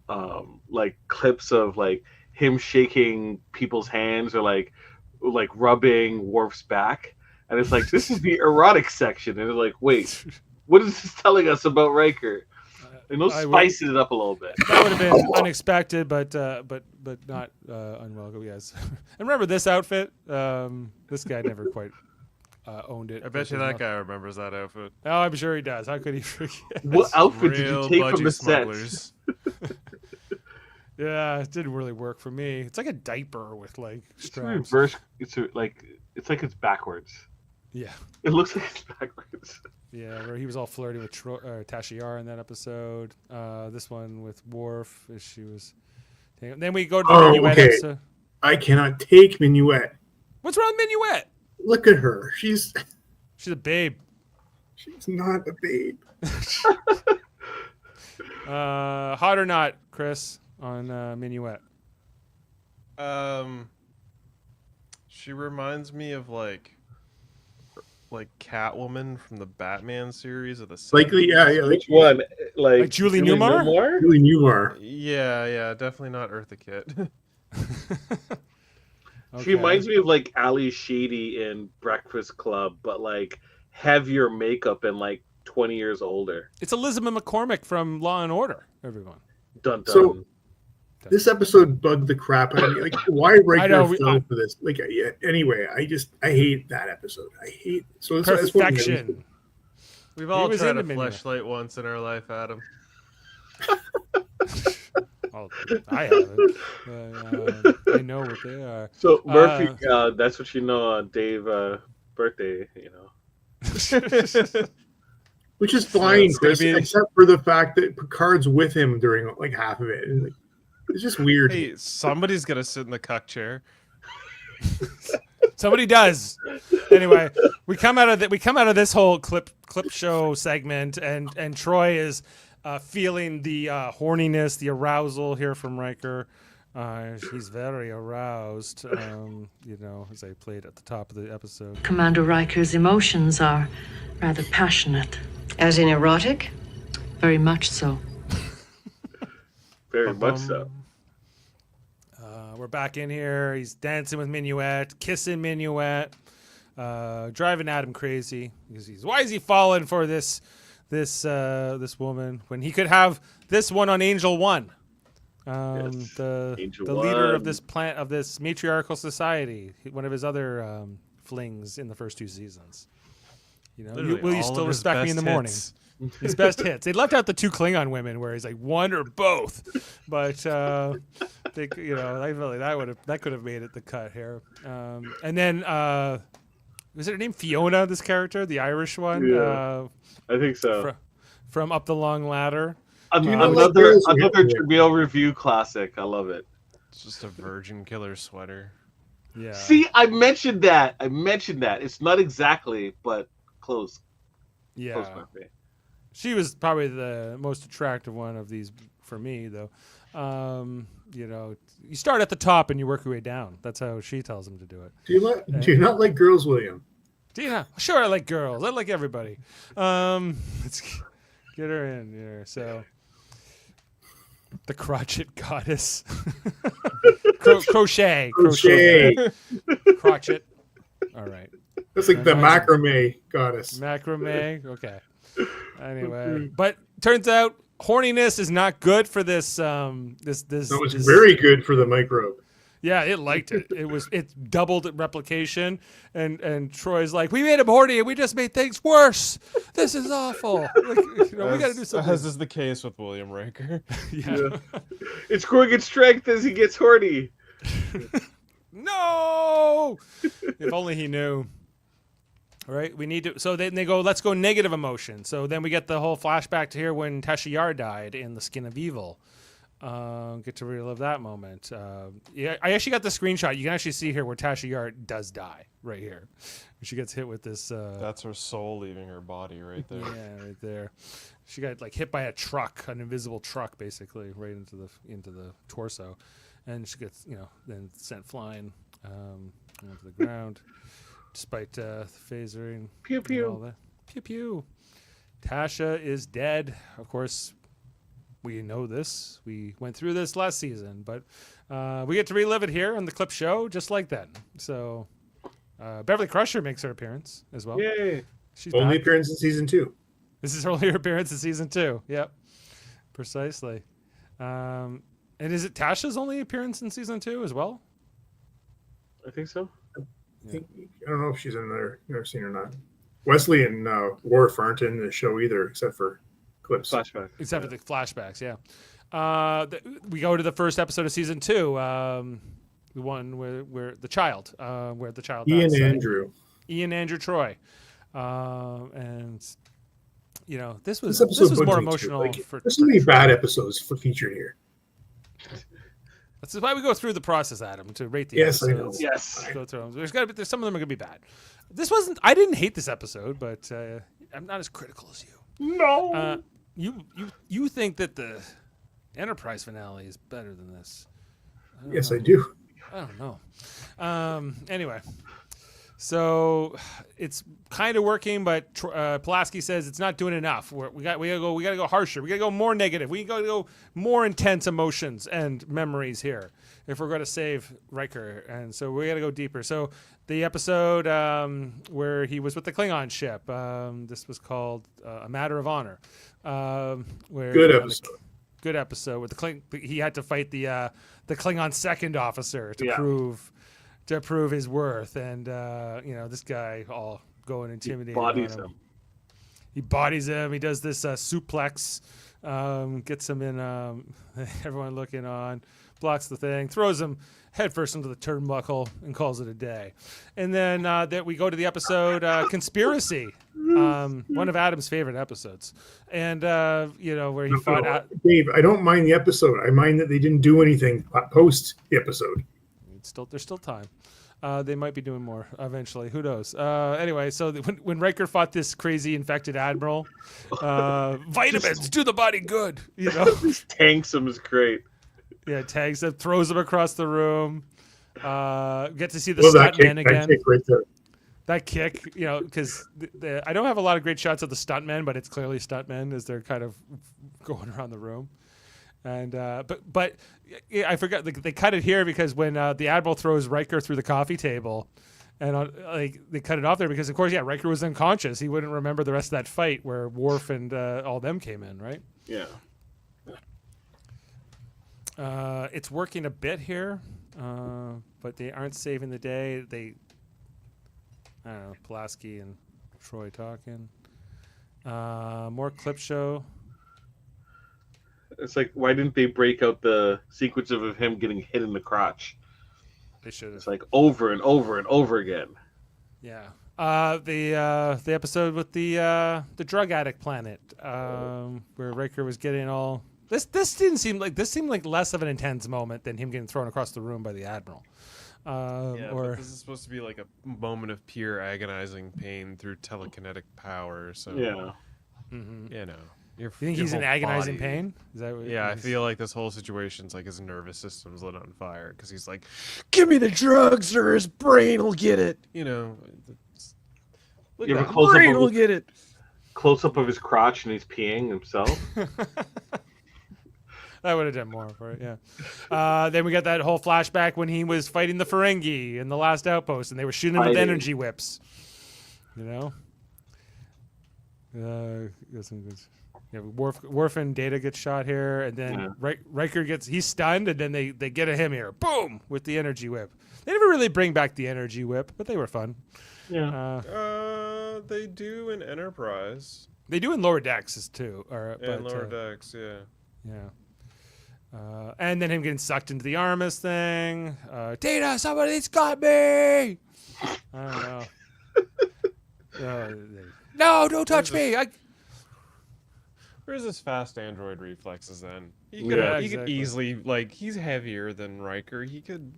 like clips of like him shaking people's hands or like rubbing Worf's back, and it's like, this is the erotic section, and it's like, wait, what is this telling us about Riker? And those spices it up a little bit. That would have been unexpected, but not unwelcome. Yes. And remember this outfit? This guy never quite owned it. I bet you that guy remembers that outfit. Oh, I'm sure he does. How could he forget? What outfit did you Real take from budgie the smugglers. sets? Yeah, it didn't really work for me. It's like a diaper with like It's straps. reverse. It's like it's backwards. Yeah. It looks like it's backwards. Yeah, where he was all flirty with Tasha Yar in that episode. This one with Worf, as she was. Then we go to the Minuet episode. I cannot take Minuet. What's wrong with Minuet? Look at her. She's a babe. She's not a babe. Hot or not, Chris, on Minuet? She reminds me of like Catwoman from the Batman series of the 70s. Like Which one? Like Julie Newmar? Julie Newmar. Yeah, definitely not Eartha Kitt. She reminds me of like Ali Sheedy in Breakfast Club, but like heavier makeup and like 20 years older. It's Elizabeth McCormick from Law and Order, everyone. Dun dun. So this episode bugged the crap out of me. Like, why Riker fell for this? Like, anyway, I hate that episode. I hate so perfection. We've all tried a fleshlight once in our life, Adam. Oh, I haven't. I know what they are. So Murphy, that's what you know on Dave's birthday, you know. Which is fine, Chris, except for the fact that Picard's with him during like half of it. And, like, it's just weird. Hey, somebody's gonna sit in the cuck chair. Somebody does. Anyway, we come out of this whole clip show segment, and Troy is feeling the horniness, the arousal here from Riker. He's very aroused, as I played at the top of the episode. Commander Riker's emotions are rather passionate. As in erotic? Very much so. Very much so. We're back in here. He's dancing with Minuet, kissing Minuet, driving Adam crazy. Why is he falling for this woman when he could have this one on Angel One? The leader of this this matriarchal society, one of his other flings in the first 2 seasons. Will you still respect me in the morning? His best hits. They left out the 2 Klingon women where he's like one or both, but that could have made it the cut here. And then was her name Fiona? This character, the Irish one. Yeah, I think so. From Up the Long Ladder. Another Jaemeel review classic. I love it. It's just a virgin killer sweater. Yeah. See, I mentioned that. It's not exactly, but close. Yeah. Close, my friend. She was probably the most attractive one of these for me, though. You start at the top and you work your way down. That's how she tells him to do it. Do you not like girls, William? Sure, I like girls. I like everybody. Let's get her in here. So, the crotchet goddess. Crochet. Crotchet. All right. That's like the macrame goddess. Macrame. Okay. Anyway, but turns out horniness is not good for this. This very good for the microbe. Yeah, it liked it. It doubled replication, and Troy's like, we made him horny, and we just made things worse. This is awful. We got to do something. As is the case with William Riker. Yeah. It's growing in strength as he gets horny. No. If only he knew. All right, we need to. So then they go, let's go negative emotion. So then we get the whole flashback to here when Tasha Yar died in The Skin of Evil. Get to relive that moment. Yeah, I actually got the screenshot. You can actually see here where Tasha Yar does die right here. She gets hit with this. That's her soul leaving her body right there. Yeah, right there. She got like hit by a truck, an invisible truck, basically, right into the torso, and she gets then sent flying onto the ground. Despite phasering. Pew pew. All that. Pew pew. Tasha is dead. Of course, we know this. We went through this last season, but we get to relive it here on the clip show just like then. So Beverly Crusher makes her appearance as well. Yay. She's only back. appearance in season 2. This is her only appearance in season 2. Yep. Precisely. And is it Tasha's only appearance in season 2 as well? I think so. I don't know if she's in another scene or not. Wesley and Worf aren't in the show either, except for clips. Flashback. Except for the flashbacks, yeah. We go to the first episode of season 2, the one where the child, dies. Ian Andrew Troy, and this was more emotional. There's so many bad episodes featured here. That's why we go through the process, Adam, to rate the episodes. Yes. Go through them. There's some of them are gonna be bad. This wasn't. I didn't hate this episode, but I'm not as critical as you. No. You think that the Enterprise finale is better than this? Yes, I do. I don't know. Anyway, so it's kind of working, but Pulaski says it's not doing enough. We gotta go harsher. We gotta go more negative. We gotta go more intense emotions and memories here if we're gonna save Riker. And so we gotta go deeper. So the episode where he was with the Klingon ship, this was called A Matter of Honor. Good episode. Good episode with he had to fight the Klingon second officer to prove his worth, and this guy all go and intimidate him. He bodies him. He does this suplex, gets him in. Everyone looking on, blocks the thing, throws him headfirst into the turnbuckle, and calls it a day. And then that we go to the episode Conspiracy, one of Adam's favorite episodes, and where he fought. Dave, I don't mind the episode. I mind that they didn't do anything post the episode. there's still time. They might be doing more eventually. Who knows? Anyway, so when Riker fought this crazy infected admiral, vitamins do the body good. You know, Tanks him is great. yeah, tags him, throws him across the room. Get to see the that stuntmen again. That kick right there. That kick, you know, because I don't have a lot of great shots of the stuntmen, but it's clearly stuntmen as they're kind of going around the room. And but yeah, I forgot they cut it here because when the admiral throws Riker through the coffee table, and like they cut it off there because of course Riker was unconscious. He wouldn't remember the rest of that fight where Worf and all them came in, right? Yeah. It's working a bit here, but they aren't saving the day. I don't know, Pulaski and Troy talking. More clip show. It's like, why didn't they break out the sequence of him getting hit in the crotch? They should have. It's like over and over and over again. Yeah. The episode with the drug addict planet, where Riker was getting all this seemed like less of an intense moment than him getting thrown across the room by the admiral. But this is supposed to be like a moment of pure agonizing pain through telekinetic power. So Yeah. you know, you think he's in whole agonizing body- pain? Is that what Yeah, I he's- feel like this whole situation's like his nervous system's lit on fire because he's like, "Give me the drugs, or his brain will get it." You know, look, You ever that close up brain a- will get it. Close up of his crotch and he's peeing himself. That would have done more for it, yeah. Then we got that whole flashback when he was fighting the Ferengi in the last outpost, and they were shooting him with Fighting. energy whips. You know. Worf and Data get shot here, and then Riker he's stunned, and then they get at him here, boom, with the energy whip. They never really bring back the energy whip, but they were fun. Yeah. They do in Enterprise. They do in Lower Decks too, And Lower Decks, yeah. Yeah. And then him getting sucked into the Armis thing. Data, somebody's got me. I don't know. No, don't touch me. Where's his fast android reflexes then? He Yeah, could, he exactly. could easily, like, he's heavier than Riker. He could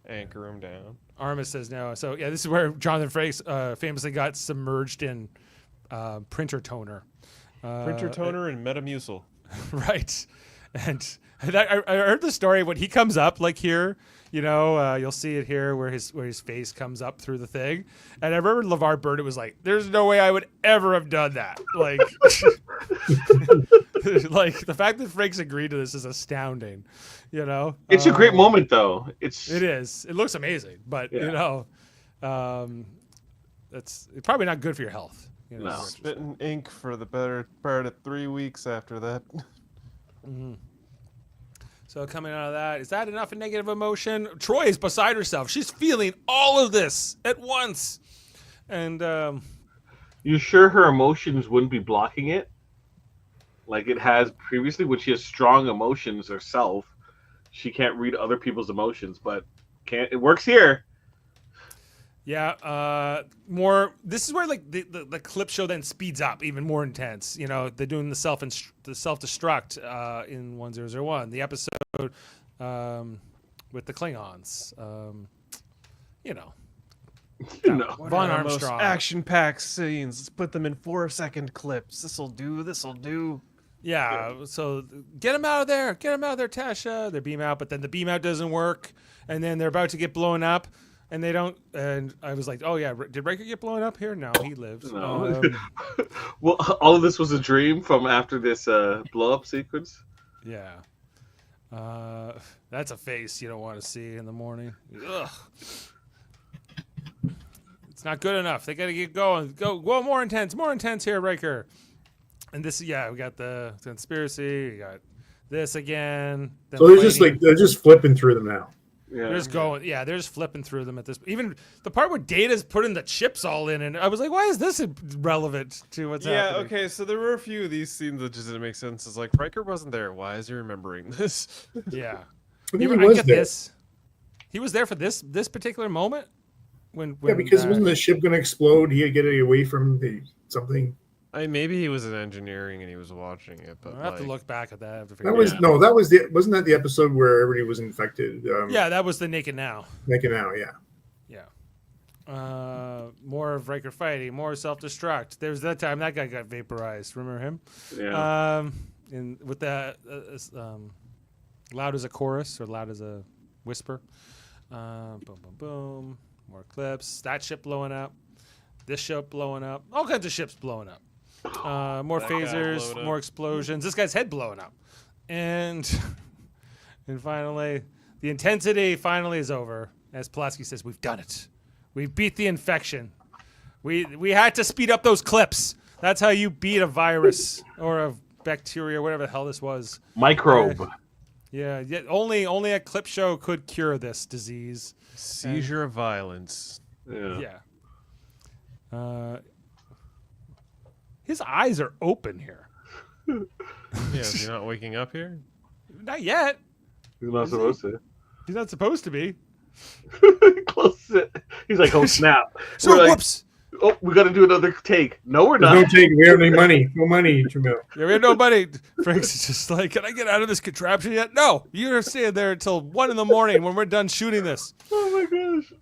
anchor him down. Armis says no. So yeah, this is where Jonathan Frakes famously got submerged in printer toner. Printer toner and Metamucil. Right. And I heard the story when he comes up like here, you know, you'll see it here where his face comes up through the thing. And I remember LeVar Burton was like, "There's no way I would ever have done that." Like, like the fact that Frakes agreed to this is astounding. You know, It's a great moment though. It is. It looks amazing, but you know, it's probably not good for your health. You know, No. Spitting ink for the better part of 3 weeks after that. So coming out of that, is that enough of negative emotion? Troy is beside herself. She's feeling all of this at once. And You sure her emotions wouldn't be blocking it? Like it has previously, when she has strong emotions herself, she can't read other people's emotions, but it works here. yeah, more. This is where like the clip show then speeds up, even more intense. You know, they're doing the self destruct in 1001, the episode with the Klingons. You know, No. Von Our most Armstrong. action-packed scenes. Let's put them in 4-second clips. This'll do. Yeah, so get them out of there. Get them out of there, Tasha. They beam out, but then the beam out doesn't work. And then they're about to get blown up, and they don't. And I was like, oh, yeah, did Riker get blown up here? No, he lives. No. Well, all of this was a dream from after this blow-up sequence. Yeah. That's a face you don't want to see in the morning. Ugh. It's not good enough. They got to get going. Go more intense here, Riker. And this, we got the conspiracy. We got this again. them So they're fighting. they're just flipping through them now. Yeah. They're just going, they're just flipping through them at this. Even the part where Data's putting the chips all in, and I was like, why is this relevant to what's happening? Okay, so there were a few of these scenes that just didn't make sense. It's like, Riker wasn't there. Why is he remembering this? Yeah. I think I he was get there. this. He was there for this particular moment? When Yeah, because wasn't the ship going to explode? He had to get it away from something. Maybe he was in engineering and he was watching it, but I have to like, look back at that. I have to That figure was it out. no, that was the wasn't that the episode where everybody was infected? Yeah, that was the Naked Now. Naked Now, yeah. Yeah. More of Riker fighting, more self-destruct. There was that time that guy got vaporized. Remember him? Yeah. With that loud as a chorus or loud as a whisper. Boom, boom, boom. More clips. That ship blowing up. This ship blowing up. All kinds of ships blowing up. More That guy phasers, blowing more up. explosions. This guy's head blowing up. And finally, the intensity finally is over. As Pulaski says, we've done it. We beat the infection. We had to speed up those clips. That's how you beat a virus or a bacteria, whatever the hell this was. Microbe. Yeah, only a clip show could cure this disease. seizure of violence. Yeah. His eyes are open here. Yeah, is he not waking up here? Not yet. He's not supposed to. He's not supposed to be. Close it. He's like, oh snap. So We're like, whoops. oh, we got to do another take. No, we're There's not. no take. We don't have any money. No money, Jaemeel. Yeah, we have no money. Frank's just like, can I get out of this contraption yet? No, you're staying there until 1 a.m. when we're done shooting this. Oh my gosh.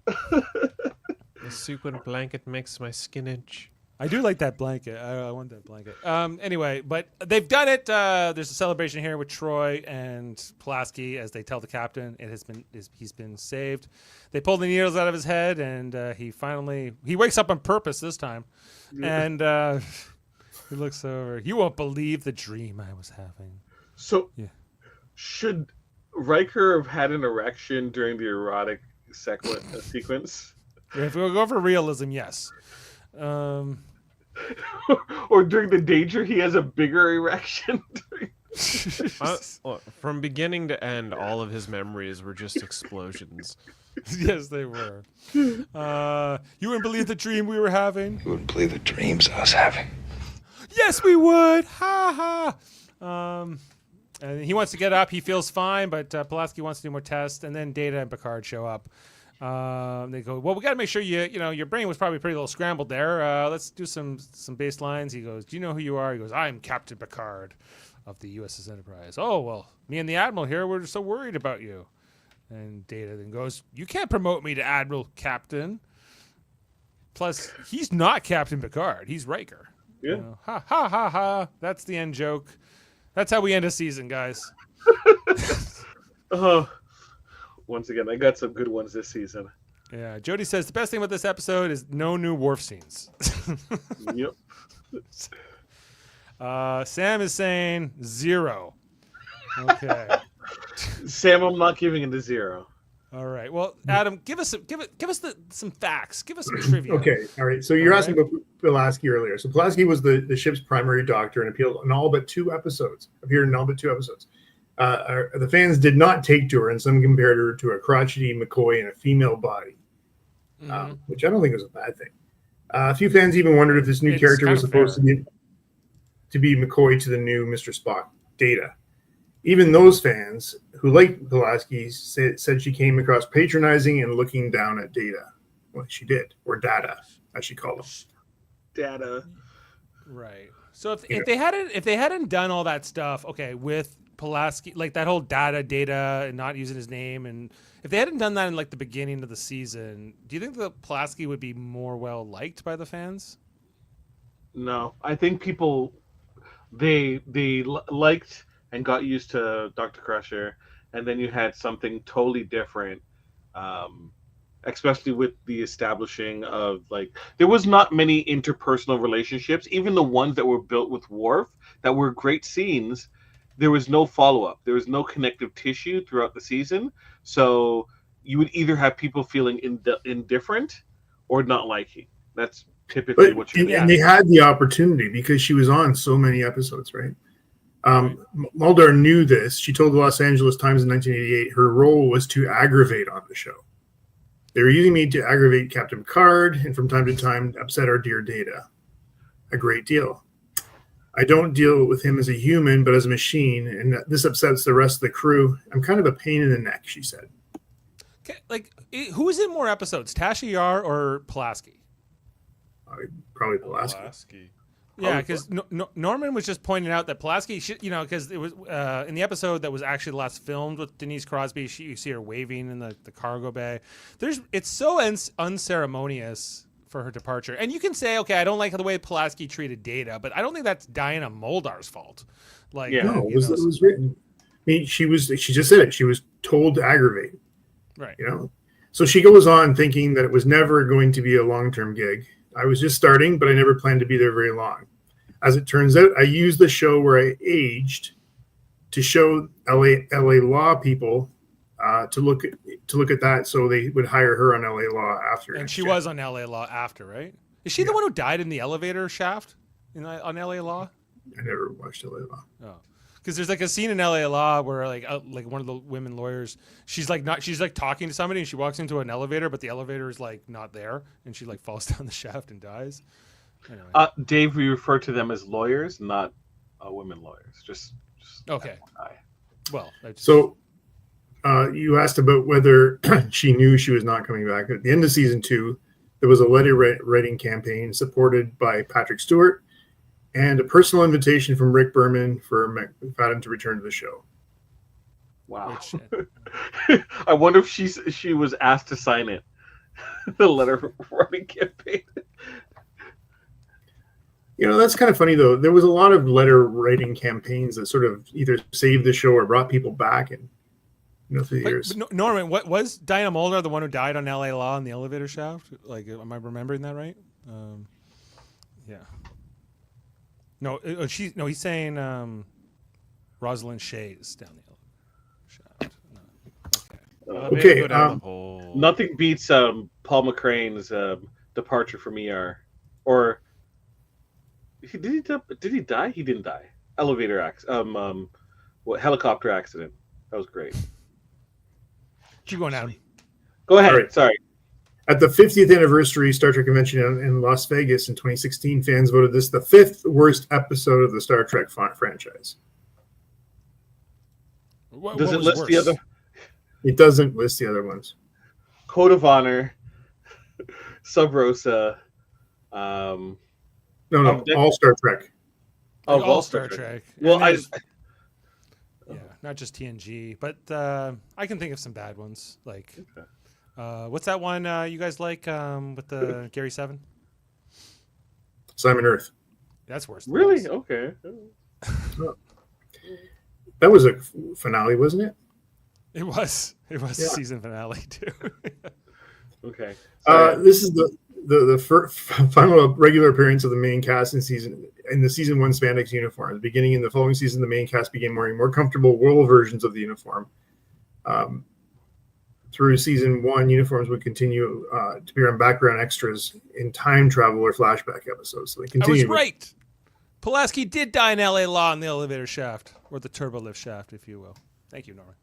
The sequin blanket makes my skin itch. I do like that blanket. I want that blanket. Anyway, but they've done it. There's a celebration here with Troy and Pulaski as they tell the captain he's been saved. They pull the needles out of his head, and he wakes up on purpose this time, and he looks over. You won't believe the dream I was having. So, Yeah. should Riker have had an erection during the erotic sequence? If we go for realism, yes. Or during the danger, he has a bigger erection? Look, from beginning to end, all of his memories were just explosions. Yes, they were. You wouldn't believe the dream we were having. You wouldn't believe the dreams I was having. Yes, we would. Ha ha. And he wants to get up. He feels fine, but Pulaski wants to do more tests. And then Data and Picard show up. They go, well, we got to make sure your brain was probably pretty little scrambled there. Let's do some baselines. He goes, do you know who you are? He goes, I'm Captain Picard of the USS Enterprise. Oh, well, me and the Admiral here, we're so worried about you. And Data then goes, you can't promote me to Admiral Captain. Plus, he's not Captain Picard. He's Riker. Yeah. You know, ha ha ha ha. That's the end joke. That's how we end a season, guys. Once again, I got some good ones this season. Yeah, Jody says the best thing about this episode is no new Worf scenes. Yep. Sam is saying 0. Okay. Sam, I'm not giving it a 0. All right. Well, Adam, give us some facts. Give us some trivia. Okay, all right. So you're asking about Pulaski earlier. So Pulaski was the ship's primary doctor and appeared in all but 2 episodes. The fans did not take to her, and some compared her to a crotchety McCoy in a female body, which I don't think was a bad thing. A few fans even wondered if this new character was supposed to be McCoy to the new Mr. Spock, Data. Even those fans who liked Pulaski said she came across patronizing and looking down at Data. Well, she did, or Data, as she called him. Data. Right. So if they hadn't done all that stuff, okay, with Pulaski, like that whole Data and not using his name, and if they hadn't done that in like the beginning of the season, do you think that Pulaski would be more well liked by the fans? No, I think people they liked and got used to Dr. Crusher, and then you had something totally different, especially with the establishing of, like, there was not many interpersonal relationships, even the ones that were built with Worf that were great scenes. There was no follow-up. There was no connective tissue throughout the season, so you would either have people feeling indiffererent or not liking. That's typically what you. And they had the opportunity because she was on so many episodes, right? Mulder knew this. She told the Los Angeles Times in 1988 her role was to aggravate on the show. They were using me to aggravate Captain Picard and from time to time upset our dear Data a great deal. I don't deal with him as a human, but as a machine, and this upsets the rest of the crew. I'm kind of a pain in the neck, she said. Okay, like, who's in more episodes, Tasha Yar or Pulaski? Probably Pulaski. Yeah, because Norman was just pointing out that Pulaski, because it was in the episode that was actually last filmed with Denise Crosby, you see her waving in the cargo bay. It's so unceremonious for her departure. And you can say, okay, I don't like the way Pulaski treated Data, but I don't think that's Diana Muldaur's fault. Like, no, it was written. I mean, she just said it. She was told to aggravate. Right. So she goes on thinking that it was never going to be a long-term gig. I was just starting, but I never planned to be there very long. As it turns out, I used the show where I aged to show LA Law people to look at that, so they would hire her on LA Law after. And she was on LA Law after, right? Is she the one who died in the elevator shaft on LA Law? I never watched LA Law. Oh. Because there's like a scene in LA Law where like one of the women lawyers, she's like talking to somebody and she walks into an elevator, but the elevator is like not there, and she like falls down the shaft and dies. Anyway. Dave, we refer to them as lawyers, not women lawyers. Just okay. Well, so you asked about whether she knew she was not coming back. At the end of season 2, there was a letter writing campaign supported by Patrick Stewart and a personal invitation from Rick Berman for McFadden to return to the show. Wow. I wonder if she was asked to sign it. The letter writing campaign. That's kind of funny, though. There was a lot of letter writing campaigns that sort of either saved the show or brought people back through the years. But Norman, what was Diana Muldaur the one who died on LA Law in the elevator shaft? Like, am I remembering that right? Yeah. No, he's saying Rosalind Shays down the elevator shaft. No. Okay. Nothing beats Paul McCrane's departure from ER. Or did he die? He didn't die. Elevator accident. Helicopter accident. That was great. Keep going down. Go ahead. Right. Sorry. At the 50th anniversary Star Trek convention in Las Vegas in 2016, fans voted this the 5th worst episode of the Star Trek franchise. Does it list the other? It doesn't list the other ones. Code of Honor, Sub Rosa. No, all Star Trek. Oh, all Star Trek. Well, yeah, not just TNG, but I can think of some bad ones. Like, what's that one you guys like with the Gary Seven? Simon Earth. That's worse. Really? Okay. That was a finale, wasn't it? It was. It was the season finale too. Okay. This is the final regular appearance of the main cast in the season 1 spandex uniforms. Beginning in the following season, the main cast began wearing more comfortable wool versions of the uniform. Through season 1, uniforms would continue to appear on background extras in time travel or flashback episodes. So they continue. I was right. Pulaski did die in LA Law in the elevator shaft, or the turbo lift shaft, if you will. Thank you, Norman.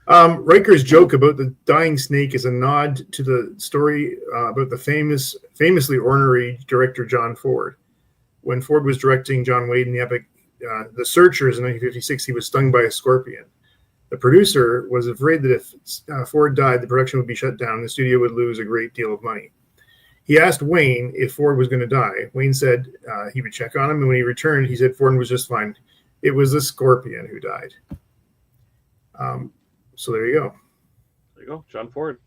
Riker's joke about the dying snake is a nod to the story about the famously ornery director John Ford. When Ford was directing John Wade in the epic The Searchers in 1956, he was stung by a scorpion. The producer was afraid that if Ford died, the production would be shut down and the studio would lose a great deal of money. He asked Wayne if Ford was going to die. Wayne said he would check on him, and when he returned, he said Ford was just fine. It was the scorpion who died. So there you go. There you go, John Ford.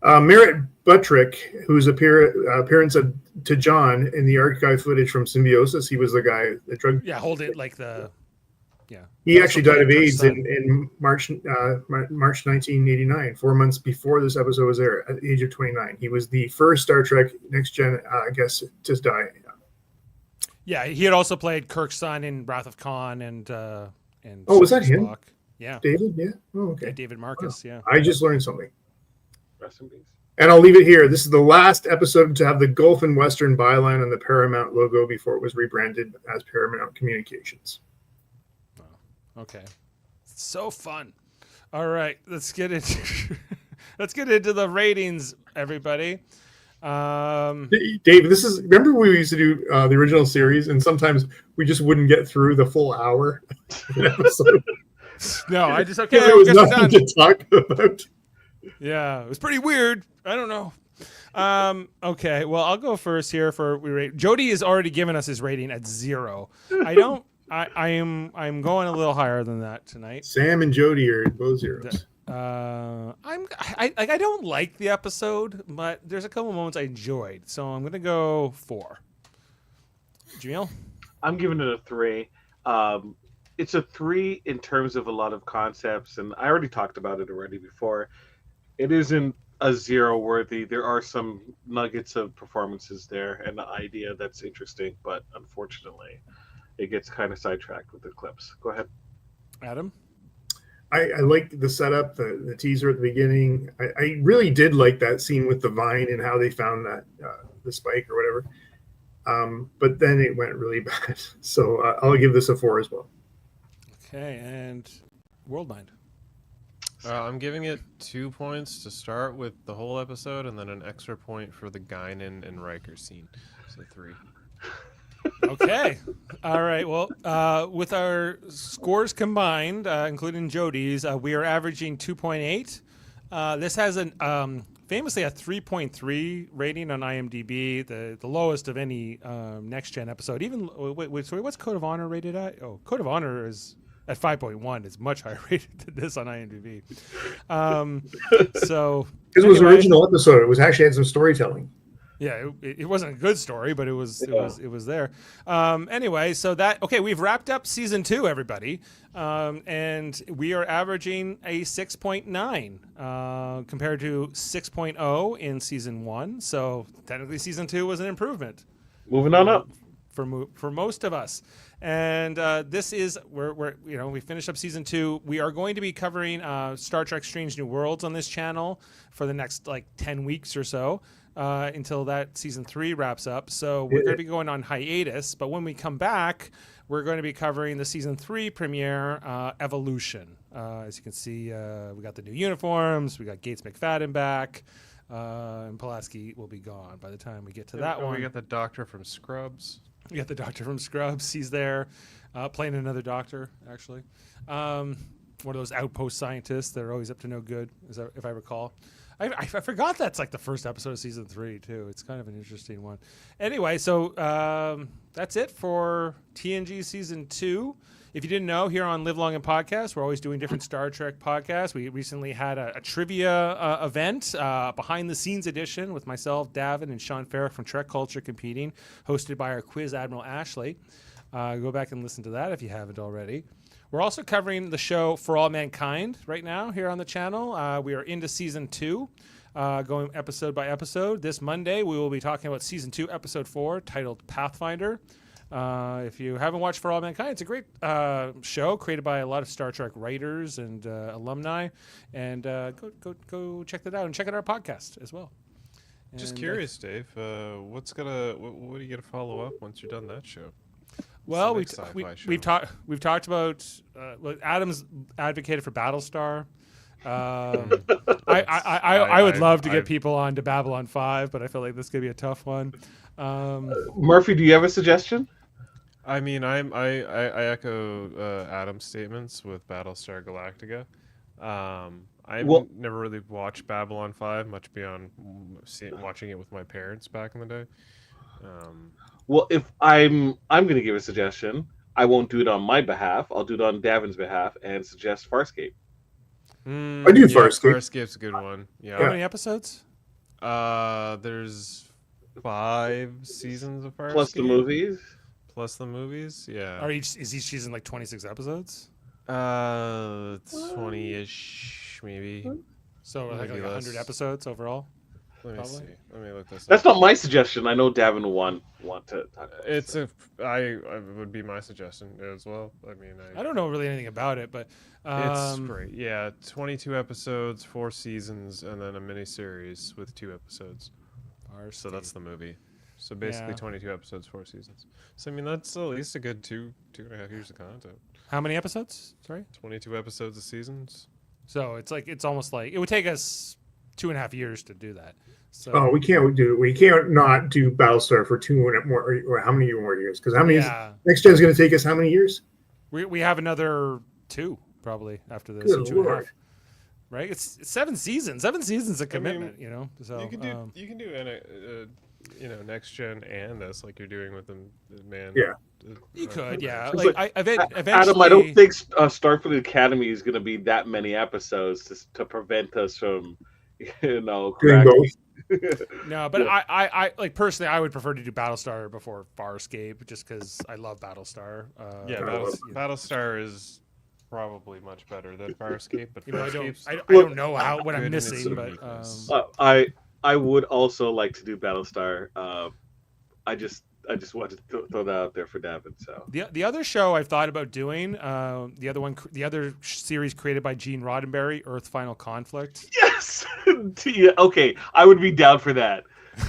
Merritt Buttrick, whose appearance to John in the archive footage from Symbiosis, he was the guy that drug. Yeah, hold it like the. Yeah. He actually died of AIDS in March 1989, 4 months before this episode was there, at the age of 29. He was the first Star Trek Next Gen guest to die. Yeah, he had also played Kirk's son in Wrath of Khan and. Oh, was that him? Spock. Yeah. David? Yeah. Oh, okay. Yeah, David Marcus. Oh, yeah. I just learned something. Rest in peace. And I'll leave it here. This is the last episode to have the Gulf and Western byline on the Paramount logo before it was rebranded as Paramount Communications. Oh, okay. So fun. All right, let's get into the ratings, everybody. Dave, remember we used to do the original series, and sometimes we just wouldn't get through the full hour of an episode. No, there was nothing to talk about. Yeah, it was pretty weird. I don't know. Okay, well, I'll go first here for we rate. Jody has already given us his rating at 0. I'm going a little higher than that tonight. Sam and Jody are both zeros. I don't like the episode, but there's a couple moments I enjoyed, so I'm gonna go 4. Jaemeel? I'm giving it a 3. It's a 3 in terms of a lot of concepts, and I already talked about it already before. It isn't a 0 worthy. There are some nuggets of performances there and the idea that's interesting, but unfortunately, it gets kind of sidetracked with the clips. Go ahead, Adam? I liked the setup, the teaser at the beginning. I really did like that scene with the vine and how they found that the spike or whatever. But then it went really bad. So I'll give this a 4 as well. Okay, and Worldmind. I'm giving it 2 points to start with the whole episode, and then an extra point for the Guinan and Riker scene. So 3. Okay. All right. Well, with our scores combined, including Jody's, we are averaging 2.8. This has famously a 3.3 rating on IMDb, the lowest of any Next Gen episode. Even sorry, what's Code of Honor rated at? Oh, Code of Honor is at 5.1. It's much higher rated than this on IMDb. So because it was an original episode, it was actually had some storytelling. Yeah, it wasn't a good story, but it was there. Anyway, so we've wrapped up season 2, everybody, and we are averaging a 6.9 compared to 6.0 in season 1. So technically, season 2 was an improvement. moving on up. For most of us, and this is we finished up season 2. We are going to be covering Star Trek: Strange New Worlds on this channel for the next 10 weeks or so. Until that season 3 wraps up. So we're going to be going on hiatus, but when we come back, we're going to be covering the season 3 premiere, Evolution. As you can see, we got the new uniforms, we got Gates McFadden back, and Pulaski will be gone by the time we get to that one. We got the doctor from Scrubs. We got the doctor from Scrubs. He's there, playing another doctor, actually. One of those outpost scientists that are always up to no good, if I recall. I forgot that's the first episode of season 3 too. It's kind of an interesting one. Anyway, so that's it for TNG season 2. If you didn't know, here on Live Long and Podcast, we're always doing different Star Trek podcasts. We recently had a trivia event, behind the scenes edition with myself, Davin, and Sean Farrick from Trek Culture competing, hosted by our quiz Admiral Ashley. Go back and listen to that if you haven't already. We're also covering the show For All Mankind right now here on the channel. We are into season 2, going episode by episode. This Monday, we will be talking about season 2, episode 4, titled Pathfinder. If you haven't watched For All Mankind, it's a great show created by a lot of Star Trek writers and alumni. And go check that out, and check out our podcast as well. Just curious, Dave. What are you gonna follow up once you're done that show? Well, we've talked about Adam's advocated for Battlestar. I would love to get people on to Babylon 5, but I feel like this could be a tough one. Murphy, do you have a suggestion? I mean, I echo Adam's statements with Battlestar Galactica. I've never really watched Babylon 5 much beyond watching it with my parents back in the day. Well, if I'm going to give a suggestion, I won't do it on my behalf. I'll do it on Davin's behalf and suggest Farscape. I do Farscape. Farscape's a good one. Yeah. How many episodes? There's 5 seasons of Farscape. Plus the movies? Yeah. Is each season 26 episodes? 20-ish, maybe. So maybe 100 episodes overall? Let me see. Let me look this up. That's not my suggestion. I know Davin will want to talk about it. I would be my suggestion as well. I mean, I don't know really anything about it, but it's great. Yeah, 22 episodes, 4 seasons, and then a miniseries with 2 episodes. So that's the movie. So basically 22 episodes, 4 seasons. So I mean, that's at least a good 2.5 years of content. How many episodes? Sorry? 22 episodes of seasons. So it's almost like it would take us 2.5 years to do that. So we can't not do Battlestar for 2 more or how many more years? Because how many Next Gen is going to take us? How many years? We have another 2 probably after this. Good 2.5. right? It's 7 seasons. 7 seasons of I mean, commitment, you know. So You can do next gen and this like you're doing with the man. Yeah. you could, yeah. It's Like like, eventually, Adam, I don't think Starfleet Academy is going to be that many episodes to prevent us from, Doing cracking. both. No, but Yeah. I like personally, I would prefer to do Battlestar before Farscape, just because I love Battlestar. Yeah, you know, Battlestar is probably much better than Farscape, but you know, Farscape's I don't know what I'm good in its missing, but uniqueness. I would also like to do Battlestar. I just wanted to throw that out there for Davin. So the other show I've thought about doing, the other series created by Gene Roddenberry, Earth Final Conflict. yes, yeah, okay, I would be down for that.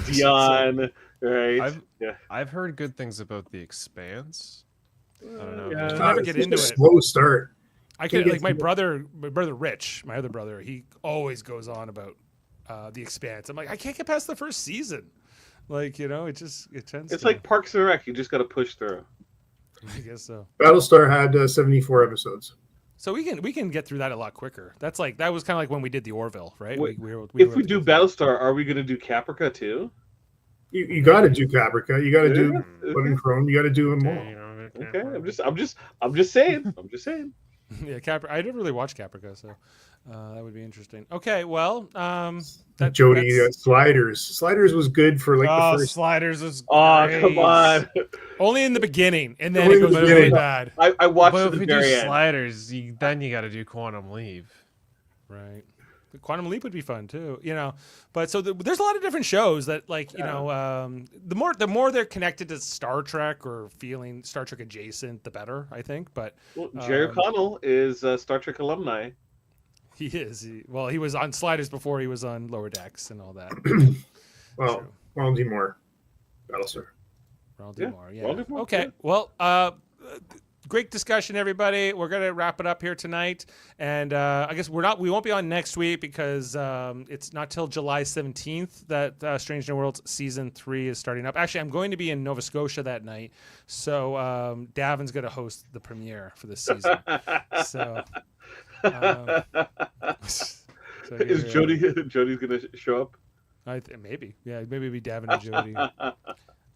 Dion, right? I've heard good things about The Expanse. I don't know. Yeah. I'll never get It's into just it. a slow start. I could Can't like get my brother Rich, my other brother. He always goes on about The Expanse. I'm like, I can't get past the first season. Like, you know, it tends. It's to, like Parks and Rec. You just got to push through. I guess so. Battlestar had 74 episodes. So we can get through that a lot quicker. That was kind of like when we did the Orville, right? Wait, we If were we able to do get through that. Battlestar, are we going to do Caprica too? You got to do Caprica. You got to do Yeah. Blood and Chrome. You got to do them all. Okay, I'm just saying. I'm just saying. Yeah, I didn't really watch Caprica, so that would be interesting. Okay, well, Jody, that's Sliders. Sliders was good for like the first. Sliders is Oh, great. come on. only in the beginning, and then Only it in the goes really beginning. bad. I watched But at if the we do very end. Sliders, then you got to do Quantum Leap. Right. The Quantum Leap would be fun too, you know. But so there's a lot of different shows that, like, you know, the more they're connected to Star Trek or feeling Star Trek adjacent, the better, I think. But Well, Jerry O'Connell is a Star Trek alumni. he is. He was on Sliders before he was on Lower Decks and all that. Well, True. Ronald D. Moore, Battlestar. Ronald Yeah, D. Moore, yeah. Ronald D. Moore, Okay. yeah. Well, great discussion, everybody. We're gonna wrap it up here tonight, and I guess we won't be on next week because it's not till July 17th that Strange New Worlds season 3 is starting up. Actually, I'm going to be in Nova Scotia that night, so Davin's gonna host the premiere for this season. So, so Is Jody's gonna show up? maybe, yeah, maybe it'll be Davin and Jody.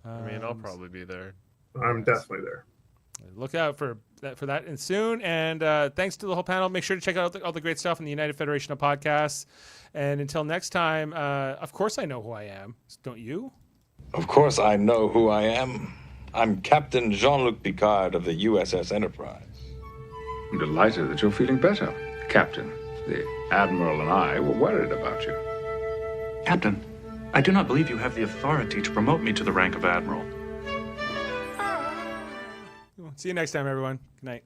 I mean, I'll probably be there. I'm definitely there. Look out for that and soon. And thanks to the whole panel. Make sure to check out all the great stuff in the United Federation of Podcasts. And until next time, of course I know who I am. Don't you? Of course I know who I am. I'm Captain Jean-Luc Picard of the USS Enterprise. I'm delighted that you're feeling better, Captain. The Admiral and I were worried about you. Captain, I do not believe you have the authority to promote me to the rank of Admiral. See you next time, everyone. Good night.